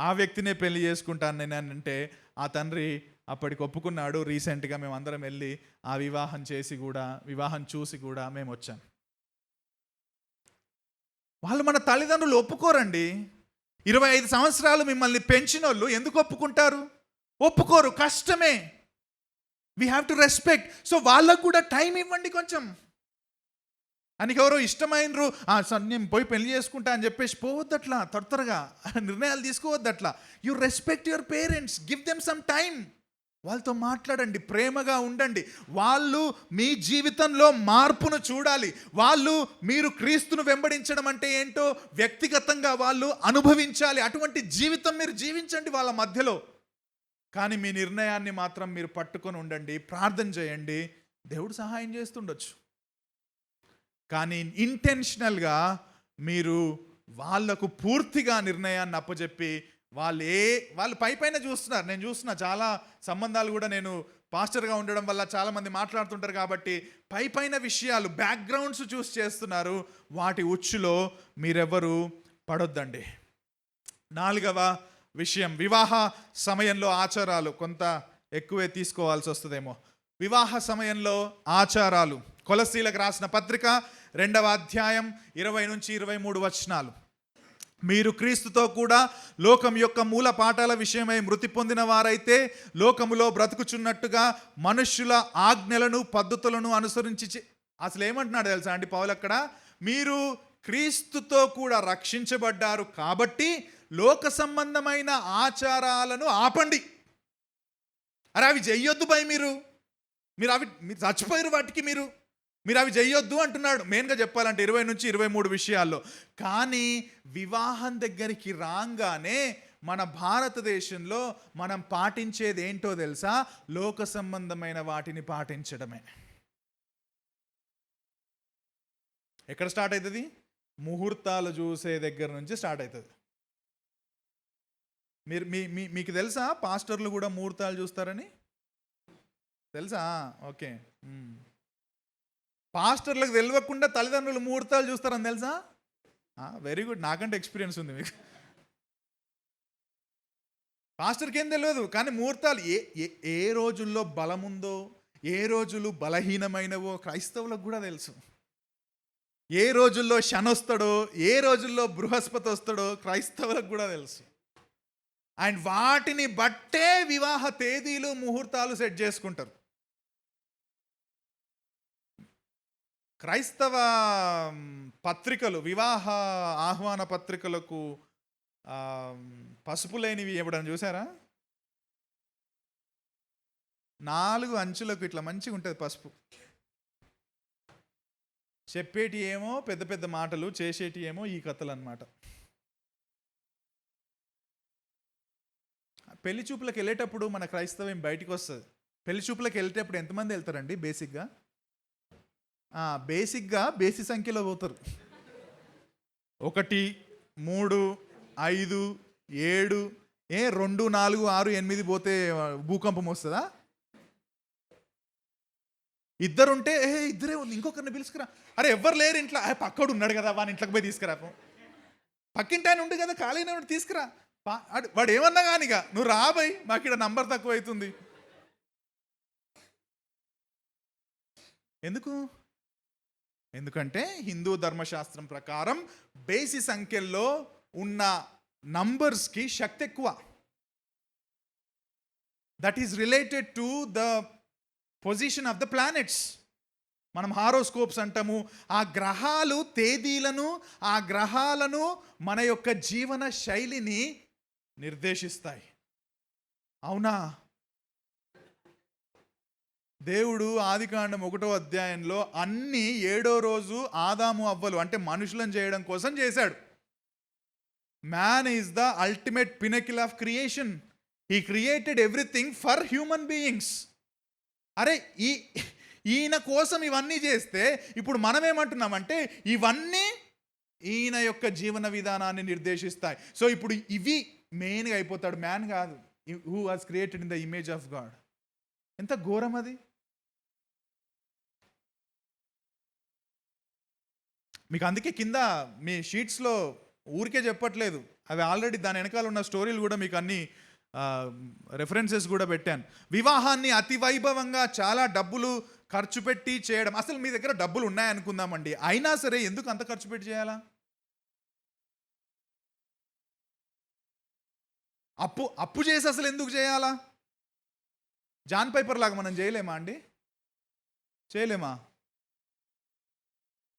Speaker 1: ఆ వ్యక్తినే పెళ్లి చేసుకుంటాను నేను అంటే, ఆ తండ్రి అప్పటికి ఒప్పుకున్నాడు. రీసెంట్గా మేము అందరం వెళ్ళి ఆ వివాహం చూసి కూడా మేము వచ్చాం. వాళ్ళు మన తల్లిదండ్రులు ఒప్పుకోరండి. 25 సంవత్సరాలు మిమ్మల్ని పెంచిన వాళ్ళు ఎందుకు ఒప్పుకుంటారు? ఒప్పుకోరు, కష్టమే. We have to respect. So వాళ్ళకు కూడా టైం ఇవ్వండి కొంచెం. అని ఎవరో ఇష్టమైనరు, నేను పోయి పెళ్లి చేసుకుంటా అని చెప్పేసి పోవద్దట్లా, త్వరగా నిర్ణయాలు తీసుకోవద్దట్లా. You respect your parents, give them some time. వాళ్ళతో మాట్లాడండి, ప్రేమగా ఉండండి. వాళ్ళు మీ జీవితంలో మార్పును చూడాలి. మీరు క్రీస్తును వెంబడించడం అంటే ఏంటో వ్యక్తిగతంగా వాళ్ళు అనుభవించాలి. అటువంటి జీవితం మీరు జీవించండి వాళ్ళ మధ్యలో. కానీ మీ నిర్ణయాన్ని మాత్రం మీరు పట్టుకొని ఉండండి, ప్రార్థన చేయండి, దేవుడు సహాయం చేస్తుండొచ్చు. కానీ ఇంటెన్షనల్గా మీరు వాళ్లకు పూర్తిగా నిర్ణయాన్ని అప్పచెప్పి, వాళ్ళు పైన చూస్తున్నారు. నేను చూస్తున్నా చాలా సంబంధాలు కూడా, నేను పాస్టర్గా ఉండడం వల్ల చాలామంది మాట్లాడుతుంటారు కాబట్టి పైన విషయాలు, బ్యాక్గ్రౌండ్స్ చూసి చేస్తున్నారు. వాటి ఉచ్చులో మీరెవరు పడొద్దండి. 4వ విషయం, వివాహ సమయంలో ఆచారాలు. కొంత ఎక్కువే తీసుకోవాల్సి వస్తుందేమో. వివాహ సమయంలో ఆచారాలు. కొలస్సీలకు రాసిన పత్రిక 2వ అధ్యాయం 20 నుంచి 23 వచనాలు. మీరు క్రీస్తుతో కూడా లోకం యొక్క మూల పాఠాల విషయమై మృతి పొందిన వారైతే లోకములో బ్రతుకుచున్నట్టుగా మనుష్యుల ఆజ్ఞలను పద్ధతులను అనుసరించి అసలు ఏమంటున్నాడు తెలుసా అండి పౌలు అక్కడ? మీరు క్రీస్తుతో కూడా రక్షించబడ్డారు కాబట్టి లోక సంబంధమైన ఆచారాలను ఆపండి. అరే అవి చెయ్యొద్దు భయ్, మీరు చచ్చిపోయారు వాటికి, మీరు అవి చెయ్యొద్దు అంటున్నాడు. మెయిన్గా చెప్పాలంటే 20 నుంచి 23 విషయాల్లో. కానీ వివాహం దగ్గరికి రాగానే మన భారతదేశంలో మనం పాటించేది ఏంటో తెలుసా? లోక సంబంధమైన వాటిని పాటించడమే. ఎక్కడ స్టార్ట్ అవుతుంది? ముహూర్తాలు చూసే దగ్గర నుంచి స్టార్ట్ అవుతుంది. మీకు తెలుసా పాస్టర్లు కూడా ముహూర్తాలు చూస్తారని? తెలుసా? ఓకే. పాస్టర్లకు తెలియకుండా తల్లిదండ్రులు ముహూర్తాలు చూస్తారని తెలుసా? వెరీ గుడ్, నాకంటే ఎక్స్పీరియన్స్ ఉంది మీకు. పాస్టర్కి ఏం తెలియదు, కానీ ముహూర్తాలు ఏ రోజుల్లో బలముందో, ఏ రోజులు బలహీనమైనవో క్రైస్తవులకు కూడా తెలుసు. ఏ రోజుల్లో శని వస్తాడో, ఏ రోజుల్లో బృహస్పతి వస్తాడో క్రైస్తవులకు కూడా తెలుసు. అండ్ వాటిని బట్టే వివాహ తేదీలు ముహూర్తాలు సెట్ చేసుకుంటారు. క్రైస్తవ పత్రికలు, వివాహ ఆహ్వాన పత్రికలకు పసుపు లేనివి ఇవ్వడం చూసారా? 4 అంచులకు ఇట్లా మంచిగా ఉంటుంది పసుపు. చెప్పేటి ఏమో పెద్ద పెద్ద మాటలు, చేసేటి ఏమో ఈ కథలు అన్నమాట. పెళ్లి చూపులకు వెళ్ళేటప్పుడు మన క్రైస్తవం బయటికి వస్తుంది. పెళ్లి చూపులకు వెళ్ళేటప్పుడు ఎంతమంది వెళ్తారండి? బేసిక్గా బేసి సంఖ్యలో పోతారు. 1, 3, 5, 7, 2, 4, 6, 8 పోతే భూకంపం వస్తుందా? ఇద్దరుంటే ఇద్దరే ఉంది, ఇంకొకరిని పిలుచుకురా. అరే ఎవ్వరు లేరు ఇంట్లో, పక్కడు ఉన్నాడు కదా వాని ఇంట్లోకి పోయి తీసుకురా. పక్కింటి ఆయన ఉండు కదా, ఖాళీ తీసుకురా. వాడు ఏమన్నా కానిగా నువ్వు రాబోయ్, మాకు ఇక్కడ నంబర్ తక్కువ అవుతుంది. ఎందుకంటే హిందూ ధర్మశాస్త్రం ప్రకారం బేసి సంఖ్యల్లో ఉన్న నంబర్స్కి శక్తి ఎక్కువ. That is related to the position of the planets. మనం హారోస్కోప్స్ అంటాము. ఆ గ్రహాలు తేదీలను, ఆ గ్రహాలను మన యొక్క జీవన శైలిని నిర్దేశిస్తాయి. అవునా? దేవుడు ఆదికాండం 1వ అధ్యాయంలో అన్ని 7వ రోజు ఆదాము అవ్వలు అంటే మనుషులను చేయడం కోసం చేశాడు. Man is the ultimate pinnacle of creation. He created everything for human beings. అరే ఈయన కోసం ఇవన్నీ చేస్తే ఇప్పుడు మనం ఏమంటున్నామంటే ఇవన్నీ ఈయన యొక్క జీవన విధానాన్ని నిర్దేశిస్తాయి. సో ఇప్పుడు ఇవి మెయిన్గా అయిపోతాడు. మ్యాన్ కాదు, who was created in the image of God. ఎంత ఘోరం అది! మీకు అందుకే కింద మీ షీట్స్లో ఊరికే చెప్పట్లేదు, అవి ఆల్రెడీ దాని వెనకాల ఉన్న స్టోరీలు కూడా మీకు అన్ని రెఫరెన్సెస్ కూడా పెట్టాను. వివాహాన్ని అతి వైభవంగా చాలా డబ్బులు ఖర్చు పెట్టి చేయడం. అసలు మీ దగ్గర డబ్బులు ఉన్నాయనుకుందామండి, అయినా సరే ఎందుకు అంత ఖర్చు పెట్టి చేయాలా? అప్పు చేసి అసలు ఎందుకు చేయాలా? జాన్ పైపర్ లాగా మనం చేయలేమా అండి? చేయలేమా?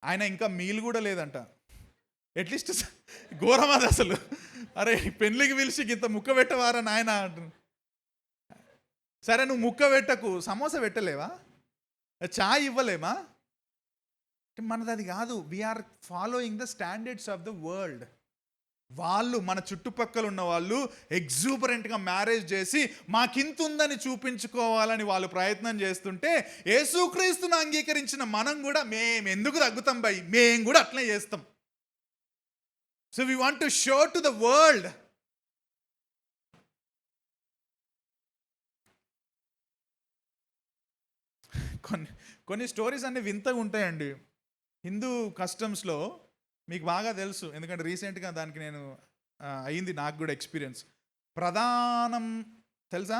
Speaker 1: ఆయన ఇంకా మీల్ కూడా లేదంట. అట్లీస్ట్ ఘోరం అది అసలు. అరే పెళ్ళికి పిలిచి ఇంత ముక్క పెట్టవారా నాయన అంటు. సరే నువ్వు ముక్క పెట్టకు, సమోసా పెట్టలేవా? చాయ్ ఇవ్వలేమా? మనది అది కాదు. We are following the standards of the world. వాళ్ళు మన చుట్టుపక్కల ఉన్న వాళ్ళు ఎగ్జూబరెంట్గా మ్యారేజ్ చేసి మాకింతుందని చూపించుకోవాలని వాళ్ళు ప్రయత్నం చేస్తుంటే యేసుక్రీస్తును అంగీకరించిన మనం కూడా మేము ఎందుకు తగ్గుతాం భయ్, మేము కూడా అట్లే చేస్తాం. So we want to show to the world. కొన్ని స్టోరీస్ అన్నీ వింతగా ఉంటాయండి. హిందూ కస్టమ్స్లో మీకు బాగా తెలుసు, ఎందుకంటే రీసెంట్గా దానికి నేను అయింది, నాకు కూడా ఎక్స్పీరియన్స్. ప్రదానం తెలుసా?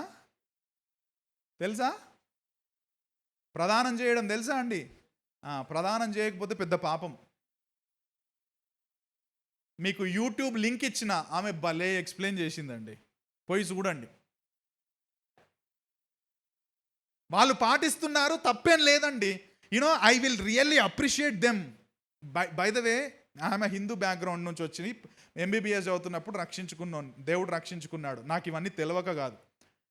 Speaker 1: ప్రదానం చేయడం తెలుసా అండి? ప్రదానం చేయకపోతే పెద్ద పాపం. మీకు యూట్యూబ్ లింక్ ఇచ్చిన ఆమె భలే ఎక్స్ప్లెయిన్ చేసిందండి, పోయి చూడండి. వాళ్ళు పాటిస్తున్నారు, తప్పేం లేదండి. I will really appreciate them. By the వే, ఆమె హిందూ బ్యాక్గ్రౌండ్ నుంచి వచ్చి ఎంబీబీఎస్ చదువుతున్నప్పుడు రక్షించుకున్నాను, దేవుడు రక్షించుకున్నాడు. నాకు ఇవన్నీ తెలియక కాదు,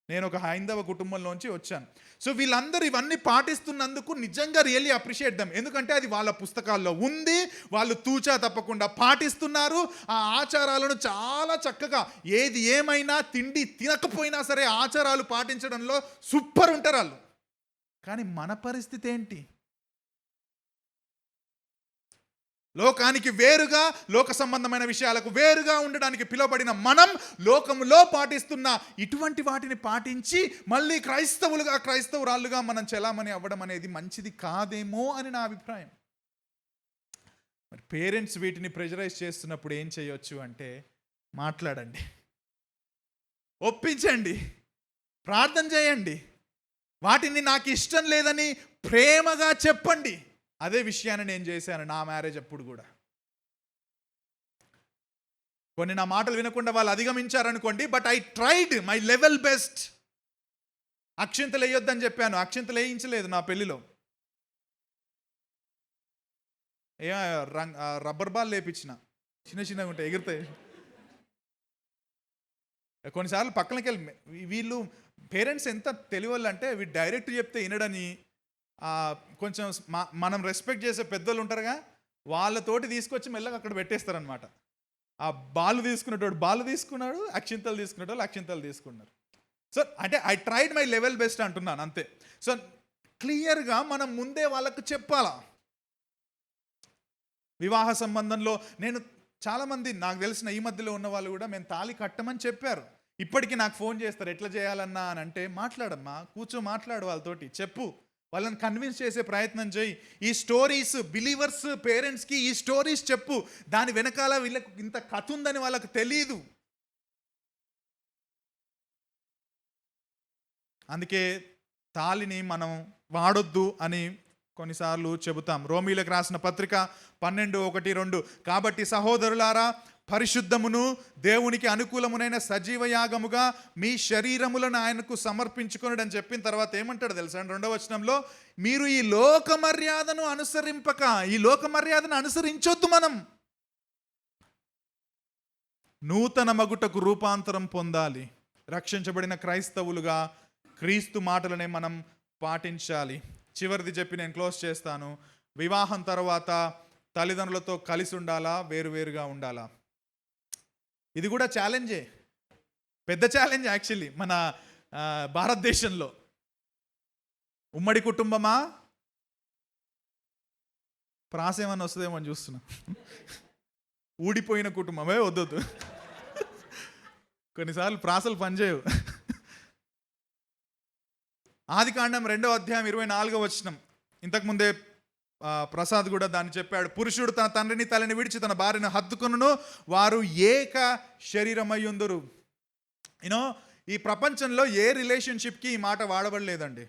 Speaker 1: నేను ఒక హైందవ కుటుంబంలోంచి వచ్చాను. సో వీళ్ళందరూ ఇవన్నీ పాటిస్తున్నందుకు నిజంగా రియల్లీ అప్రిషియేట్ దెమ్. ఎందుకంటే అది వాళ్ళ పుస్తకాల్లో ఉంది, వాళ్ళు తూచా తప్పకుండా పాటిస్తున్నారు. ఆ ఆచారాలను చాలా చక్కగా, ఏది ఏమైనా తిండి తినకపోయినా సరే ఆచారాలు పాటించడంలో సూపర్ ఉంటారు వాళ్ళు. కానీ మన పరిస్థితి ఏంటి? లోకానికి వేరుగా, లోక సంబంధమైన విషయాలకు వేరుగా ఉండడానికి పిలువబడిన మనం లోకములో పాటిస్తున్న ఇటువంటి వాటిని పాటించి మళ్ళీ క్రైస్తవురాళ్ళుగా మనం చెలామణి అవ్వడం అనేది మంచిది కాదేమో అని నా అభిప్రాయం. మరి పేరెంట్స్ వీటిని ప్రెజరైజ్ చేస్తున్నప్పుడు ఏం చేయొచ్చు అంటే, మాట్లాడండి, ఒప్పించండి, ప్రార్థన చేయండి, వాటిని నాకు ఇష్టం లేదని ప్రేమగా చెప్పండి. అదే విషయాన్ని నేను చేశాను నా మ్యారేజ్ అప్పుడు కూడా. కొన్ని నా మాటలు వినకుండా వాళ్ళు అధిగమించారనుకోండి, but I tried my level best. అక్షింతలు వేయొద్దని చెప్పాను, అక్షింతలు వేయించలేదు నా పెళ్లిలో. రబ్బర్ బాల్ లేపించిన, చిన్నగా ఉంటాయి, ఎగురుతాయి. కొన్నిసార్లు పక్కనకి వెళ్ళి, వీళ్ళు పేరెంట్స్ ఎంత తెలివాళ్ళు అంటే, వీడు డైరెక్ట్ చెప్తే వినడని కొంచెం మనం రెస్పెక్ట్ చేసే పెద్దలు ఉంటారుగా, వాళ్ళతోటి తీసుకొచ్చి మెల్లగా అక్కడ పెట్టేస్తారనమాట. ఆ బాల్ తీసుకునేటోడు బాల్ తీసుకున్నాడు, అక్షింతలు తీసుకునేటోళ్ళు అక్షింతలు తీసుకున్నారు. సో అంటే I tried my level best అంటున్నాను అంతే. సో క్లియర్గా మనం ముందే వాళ్ళకు చెప్పాలా. వివాహ సంబంధంలో నేను చాలామంది నాకు తెలిసిన ఈ మధ్యలో ఉన్న వాళ్ళు కూడా మేము తాళి కట్టమని చెప్పారు. ఇప్పటికీ నాకు ఫోన్ చేస్తారు, ఎట్లా చేయాలన్నా అని అంటే, మాట్లాడమ్మా, కూర్చో, మాట్లాడు వాళ్ళతోటి, చెప్పు, వాళ్ళని కన్విన్స్ చేసే ప్రయత్నం చేయి. ఈ స్టోరీస్ బిలీవర్స్ పేరెంట్స్కి ఈ స్టోరీస్ చెప్పు, దాని వెనకాల వీళ్ళకు ఇంత కథ ఉందని వాళ్ళకు తెలియదు. అందుకే తాళిని మనం వాడొద్దు అని కొన్నిసార్లు చెబుతాం. రోమీలకు రాసిన పత్రిక 12:1-2 కాబట్టి సహోదరులారా, పరిశుద్ధమును దేవునికి అనుకూలమునైన సజీవ యాగముగా మీ శరీరములను ఆయనకు సమర్పించుకొనుడి అని చెప్పిన తర్వాత ఏమంటాడు తెలుసా? 2వ వచనంలో, మీరు ఈ లోక మర్యాదను అనుసరింపక, ఈ లోక మర్యాదను అనుసరించొద్దు, మనం నూతన మగుటకు రూపాంతరం పొందాలి. రక్షించబడిన క్రైస్తవులుగా క్రీస్తు మాటలనే మనం పాటించాలి. చివరిది చెప్పి నేను క్లోజ్ చేస్తాను. వివాహం తర్వాత తల్లిదండ్రులతో కలిసి ఉండాలా, వేరువేరుగా ఉండాలా? ఇది కూడా ఛాలెంజే, పెద్ద ఛాలెంజ్ యాక్చువల్లీ మన భారతదేశంలో. ఉమ్మడి కుటుంబమా, ప్రాస ఏమన్నా వస్తుందేమో అని చూస్తున్నా. ఊడిపోయిన కుటుంబమే వద్దొద్దు, కొన్నిసార్లు ప్రాసలు పనిచేయవు. ఆదికాండం 2వ అధ్యాయం 24వ వచనం, ఇంతకుముందే ప్రసాద్ కూడా దాన్ని చెప్పాడు. పురుషుడు తన తండ్రిని తల్లిని విడిచి తన భార్యను హత్తుకొనును, వారు ఏక శరీరమయ్యుందురు. ఈ ప్రపంచంలో ఏ రిలేషన్షిప్కి ఈ మాట వాడబడలేదండి.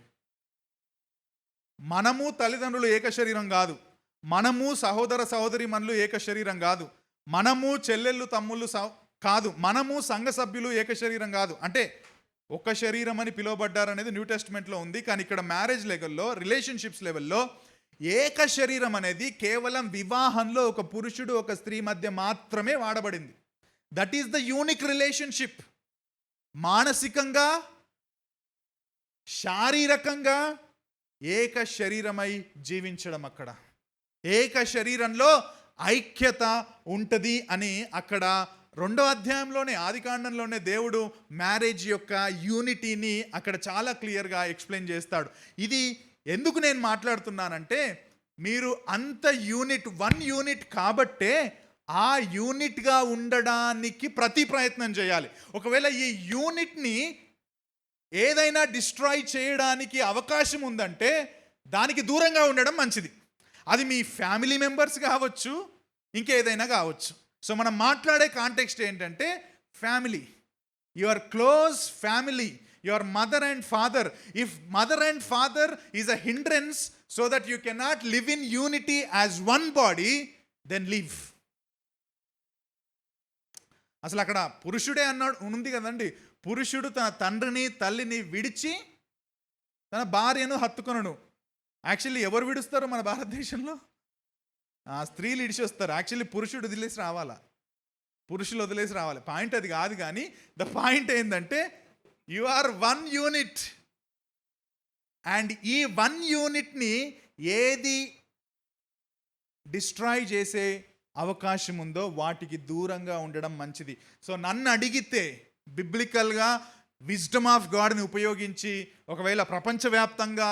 Speaker 1: మనము తల్లిదండ్రులు ఏక శరీరం కాదు, మనము సహోదర సహోదరి మనులు ఏక శరీరం కాదు, మనము చెల్లెళ్ళు తమ్ముళ్ళు కాదు, మనము సంఘ సభ్యులు ఏక శరీరం కాదు. అంటే ఒక శరీరం అని పిలువబడ్డారనేది న్యూ టెస్ట్మెంట్లో ఉంది. కానీ ఇక్కడ మ్యారేజ్ లెవెల్లో, రిలేషన్షిప్స్ లెవెల్లో ఏక శరీరం అనేది కేవలం వివాహంలో ఒక పురుషుడు ఒక స్త్రీ మధ్య మాత్రమే వాడబడింది. That is the unique relationship. మానసికంగా, శారీరకంగా ఏక శరీరమై జీవించడం, అక్కడ ఏక శరీరంలో ఐక్యత ఉంటుంది అని అక్కడ 2వ అధ్యాయంలోనే, ఆదికాండంలోనే దేవుడు మ్యారేజ్ యొక్క యూనిటీని అక్కడ చాలా క్లియర్గా ఎక్స్ప్లెయిన్ చేస్తాడు. ఇది ఎందుకు నేను మాట్లాడుతున్నానంటే, మీరు అంత వన్ యూనిట్ కాబట్టే ఆ యూనిట్గా ఉండడానికి ప్రతి ప్రయత్నం చేయాలి. ఒకవేళ ఈ యూనిట్ని ఏదైనా డిస్ట్రాయ్ చేయడానికి అవకాశం ఉందంటే దానికి దూరంగా ఉండడం మంచిది. అది మీ ఫ్యామిలీ మెంబర్స్ కావచ్చు, ఇంకేదైనా కావచ్చు. సో మనం మాట్లాడే కాంటెక్స్ట్ ఏంటంటే family, your close family, your mother and father. If mother and father is a hindrance so that you cannot live in unity as one body, then leave. అసలు అక్కడ పురుషుడే అన్నాడు ఉంది కదండి. పురుషుడు తన తండ్రిని తల్లిని విడిచి తన భార్యను హత్తుకొనను. యాక్చువల్లీ ఎవరు విడుస్తారు మన భారతదేశంలో? స్త్రీలు ఇడిచి వస్తారు. యాక్చువల్లీ పురుషుడు వదిలేసి రావాలా, పురుషులు వదిలేసి రావాలి. పాయింట్ అది కాదు. కానీ ద పాయింట్ ఏంటంటే you are one unit. And ఈ వన్ యూనిట్ని ఏది డిస్ట్రాయ్ చేసే అవకాశం ఉందో వాటికి దూరంగా ఉండడం మంచిది. సో నన్ను అడిగితే బిబ్లికల్గా విజ్డమ్ ఆఫ్ గాడ్ని ఉపయోగించి ఒకవేళ ప్రపంచవ్యాప్తంగా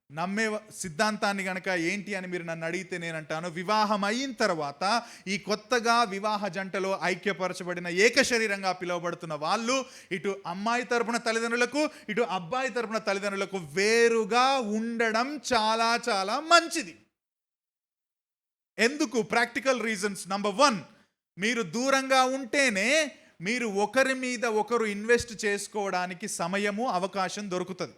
Speaker 1: నమ్మే సిద్ధాంతాన్ని కనుక ఏంటి అని మీరు నన్ను అడిగితే నేనంటాను, వివాహం అయిన తర్వాత ఈ కొత్తగా వివాహ జంటలో ఐక్యపరచబడిన ఏకశరీరంగా పిలువబడుతున్న వాళ్ళు ఇటు అమ్మాయి తరపున తల్లిదండ్రులకు ఇటు అబ్బాయి తరపున తల్లిదండ్రులకు వేరుగా ఉండడం చాలా చాలా మంచిది. ఎందుకు? Practical reasons. నంబర్ 1, మీరు దూరంగా ఉంటేనే మీరు ఒకరి మీద ఒకరు ఇన్వెస్ట్ చేసుకోవడానికి సమయము అవకాశం దొరుకుతుంది.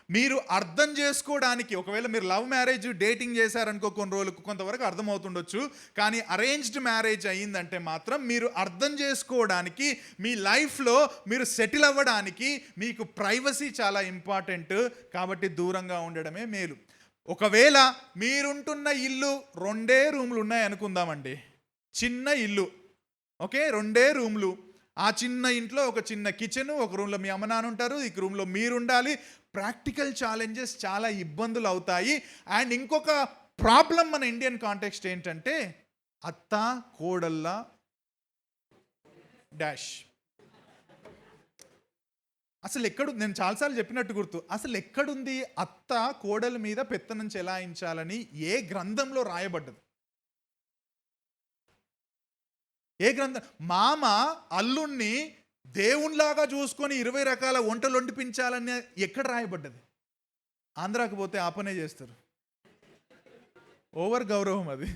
Speaker 1: మీరు అర్థం చేసుకోవడానికి, ఒకవేళ మీరు లవ్ మ్యారేజ్ డేటింగ్ చేశారనుకో కొన్ని రోజులకు కొంతవరకు అర్థమవుతుండొచ్చు. కానీ అరేంజ్డ్ మ్యారేజ్ అయ్యిందంటే మాత్రం మీరు అర్థం చేసుకోవడానికి, మీ లైఫ్లో మీరు సెటిల్ అవ్వడానికి మీకు ప్రైవసీ చాలా ఇంపార్టెంట్. కాబట్టి దూరంగా ఉండడమే మేలు. ఒకవేళ మీరుంటున్న ఇల్లు 2 రూమ్లు ఉన్నాయి అనుకుందామండి, చిన్న ఇల్లు, ఓకే, 2 రూమ్లు. ఆ చిన్న ఇంట్లో ఒక చిన్న కిచెన్, ఒక రూమ్లో మీ అమ్మ నాన్న ఉంటారు, ఈ రూమ్లో మీరు ఉండాలి. ప్రాక్టికల్ ఛాలెంజెస్, చాలా ఇబ్బందులు అవుతాయి. అండ్ ఇంకొక ప్రాబ్లం మన ఇండియన్ కాంటెక్స్ట్ ఏంటంటే అత్త కోడళ్ళ డాష్. అసలు ఎక్కడు, నేను చాలాసార్లు చెప్పినట్టు గుర్తు, అసలు ఎక్కడుంది అత్త కోడల మీద పెత్తనం చెలాయించాలని? ఏ గ్రంథంలో రాయబడ్డది? ఏ గ్రంథం? మామ అల్లుణ్ణి దేవునిలాగా చూసుకొని 20 రకాల వంటలు వండిపించాలని ఎక్కడ రాయబడ్డది? ఆంధ్రాకి పోతే ఆ పనే చేస్తారు. ఓవర్ గౌరవం అది.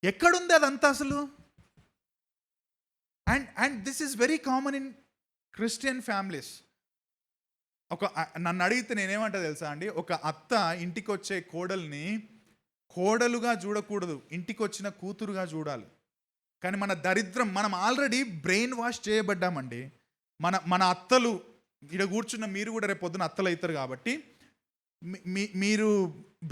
Speaker 1: ఎక్కడుంది అదంతా అసలు? And this is very common in Christian families. నన్ను అడిగితే నేనేమంటా తెలుసా అండి, ఒక అత్త ఇంటికి వచ్చే కోడల్ని కోడలుగా చూడకూడదు, ఇంటికి వచ్చిన కూతురుగా చూడాలి. కానీ మన దరిద్రం, మనం ఆల్రెడీ బ్రెయిన్ వాష్ చేయబడ్డామండి. మన అత్తలు, ఇక్కడ కూర్చున్న మీరు కూడా రేపు పొద్దున అత్తలు అవుతారు కాబట్టి మీరు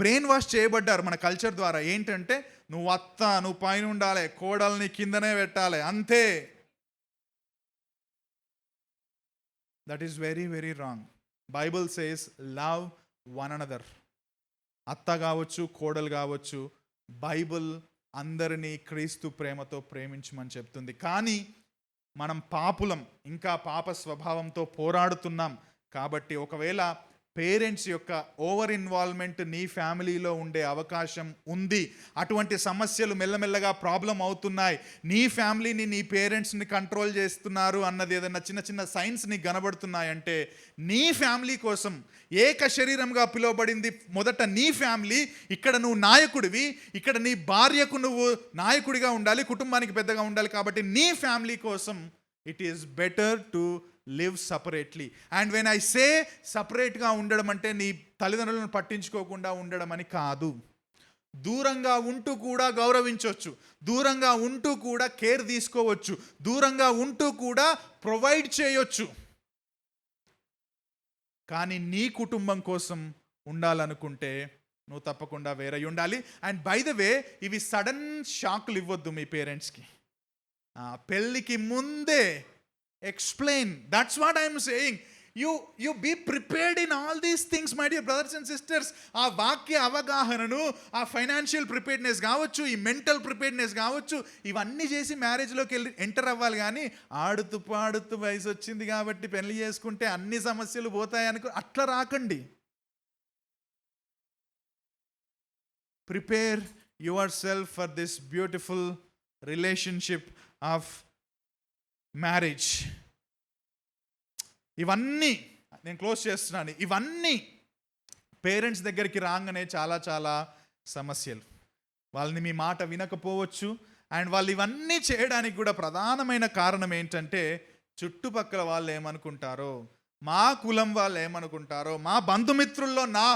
Speaker 1: బ్రెయిన్ వాష్ చేయబడ్డారు మన కల్చర్ ద్వారా. ఏంటంటే నువ్వు అత్త, నువ్వు పైన ఉండాలి, కోడల్ని కిందనే పెట్టాలి, అంతే. That is very very wrong. Bible says love one another. అత్త కావచ్చు, కోడలు కావచ్చు, బైబుల్ అందరినీ క్రీస్తు ప్రేమతో ప్రేమించమని చెప్తుంది. కానీ మనం పాపులం, ఇంకా పాప స్వభావంతో పోరాడుతున్నాం. కాబట్టి ఒకవేళ పేరెంట్స్ యొక్క ఓవర్ ఇన్వాల్వ్మెంట్ నీ ఫ్యామిలీలో ఉండే అవకాశం ఉంది. అటువంటి సమస్యలు మెల్లమెల్లగా ప్రాబ్లం అవుతున్నాయి. నీ ఫ్యామిలీని, నీ పేరెంట్స్ని కంట్రోల్ చేస్తున్నారు అన్నది ఏదైనా చిన్న చిన్న సైన్స్ నీకు కనబడుతున్నాయంటే, నీ ఫ్యామిలీ కోసం ఏక శరీరంగా పిలువబడింది మొదట నీ ఫ్యామిలీ. ఇక్కడ నువ్వు నాయకుడివి, ఇక్కడ నీ భార్యకు నువ్వు నాయకుడిగా ఉండాలి, కుటుంబానికి పెద్దగా ఉండాలి. కాబట్టి నీ ఫ్యామిలీ కోసం it is better to live separately. And when I say సపరేట్గా ఉండడం అంటే నీ తల్లిదండ్రులను పట్టించుకోకుండా ఉండడం అని కాదు. దూరంగా ఉంటూ కూడా గౌరవించవచ్చు, దూరంగా ఉంటూ కూడా కేర్ తీసుకోవచ్చు, దూరంగా ఉంటూ కూడా ప్రొవైడ్ చేయొచ్చు. కానీ నీ కుటుంబం కోసం ఉండాలనుకుంటే నువ్వు తప్పకుండా వేరే ఉండాలి. అండ్ బై ద వే, ఇవి సడన్ షాక్లు ఇవ్వద్దు మీ పేరెంట్స్కి. పెళ్ళికి ముందే explain. That's what I'm saying. You be prepared in all these things, my dear brothers and sisters. ఆ వాక్య అవగాహనను, ఆ ఫైనాన్షియల్ ప్రిపేర్డ్నెస్ కావచ్చు, ఈ మెంటల్ ప్రిపేర్డ్నెస్ కావచ్చు, ఇవన్నీ చేసి మ్యారేజ్లోకి వెళ్ళి ఎంటర్ అవ్వాలి. కానీ ఆడుతూ పాడుతూ వయసు వచ్చింది కాబట్టి పెళ్లి చేసుకుంటే అన్ని సమస్యలు పోతాయనుకో, అట్లా రాకండి. Prepare your self for this beautiful relationship of marriage. ఇవన్నీ నేను క్లోజ్ చేస్తున్నాను. ఇవన్నీ పేరెంట్స్ దగ్గరికి రాగానే చాలా చాలా సమస్యలు. వాళ్ళని మీ మాట వినకపోవచ్చు. అండ్ వాళ్ళు ఇవన్నీ చేయడానికి కూడా ప్రధానమైన కారణం ఏంటంటే, చుట్టుపక్కల వాళ్ళు ఏమనుకుంటారో, మా కులం వాళ్ళు ఏమనుకుంటారో, మా బంధుమిత్రుల్లో నా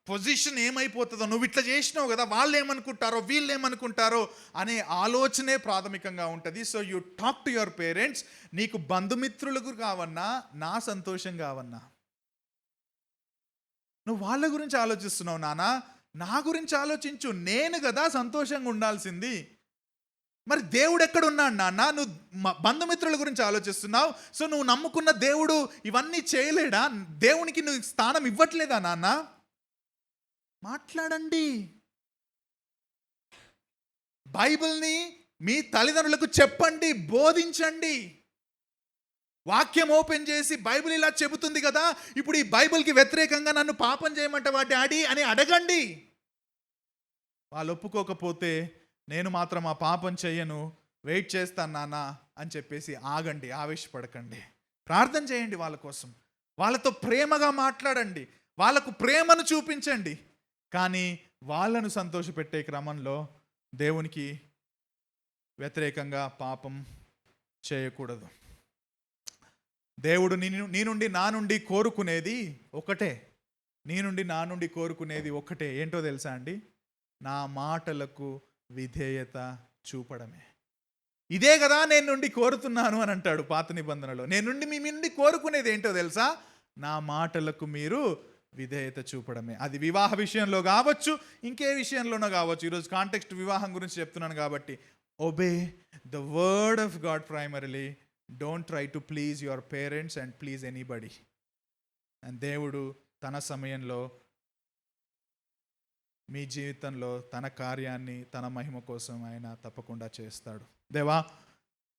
Speaker 1: పొజిషన్ ఏమైపోతుందో, నువ్వు ఇట్లా చేసినావు కదా, వాళ్ళు ఏమనుకుంటారో వీళ్ళు ఏమనుకుంటారో అనే ఆలోచనే ప్రాథమికంగా ఉంటుంది. So you talk to your parents. నీకు బంధుమిత్రులకు కావన్నా, నా సంతోషం కావన్నా, నువ్వు వాళ్ళ గురించి ఆలోచిస్తున్నావు నాన్న, నా గురించి ఆలోచించు. నేను కదా సంతోషంగా ఉండాల్సింది. మరి దేవుడు ఎక్కడున్నాడు నాన్న? నువ్వు బంధుమిత్రుల గురించి ఆలోచిస్తున్నావు. సో నువ్వు నమ్ముకున్న దేవుడు ఇవన్నీ చేయలేడా? దేవునికి నువ్వు స్థానం ఇవ్వట్లేదా నాన్న? మాట్లాడండి. బైబిల్ని మీ తల్లిదండ్రులకు చెప్పండి, బోధించండి. వాక్యం ఓపెన్ చేసి బైబిల్ ఇలా చెబుతుంది కదా, ఇప్పుడు ఈ బైబిల్కి వ్యతిరేకంగా నన్ను పాపం చేయమంటావా డాడీ అని అడగండి. వాళ్ళు ఒప్పుకోకపోతే నేను మాత్రం ఆ పాపం చెయ్యను, వెయిట్ చేస్తాను నాన్న అని చెప్పేసి ఆగండి, ఆవేశపడకండి. ప్రార్థన చేయండి వాళ్ళ కోసం, వాళ్ళతో ప్రేమగా మాట్లాడండి, వాళ్ళకు ప్రేమను చూపించండి. కానీ వాళ్ళను సంతోషపెట్టే క్రమంలో దేవునికి వ్యతిరేకంగా పాపం చేయకూడదు. దేవుడు నీ నుండి నా నుండి కోరుకునేది ఒకటే. నీ నుండి నా నుండి కోరుకునేది ఒకటే. ఏంటో తెలుసా అండి? నా మాటలకు విధేయత చూపడమే. ఇదే కదా నేను నుండి కోరుతున్నాను అని అంటాడు పాత నిబంధనలో. నేను నుండి మీ నుండి కోరుకునేది ఏంటో తెలుసా? నా మాటలకు మీరు విధేయత చూపడమే. అది వివాహ విషయంలో కావచ్చు, ఇంకే విషయంలోనో కావచ్చు. ఈరోజు కాంటెక్స్ట్ వివాహం గురించి చెప్తున్నాను కాబట్టి, obey the word of God primarily. Don't try to please your parents and please anybody. And దేవుడు తన సమయంలో మీ జీవితంలో తన కార్యాన్ని, తన మహిమ కోసం ఆయన తప్పకుండా చేస్తాడు. దేవా,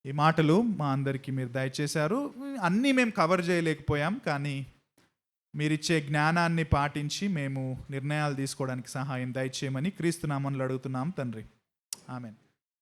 Speaker 1: ఈ మాటలు మా అందరికీ మీరు దయచేశారు. అన్నీ మేము కవర్ చేయలేకపోయాం, కానీ మీరిచ్చే జ్ఞానాన్ని పాటించి మేము నిర్ణయాలు తీసుకోవడానికి సహాయం దయచేయమని క్రీస్తు నామములో అడుగుతున్నాం తండ్రి. ఆమెన్.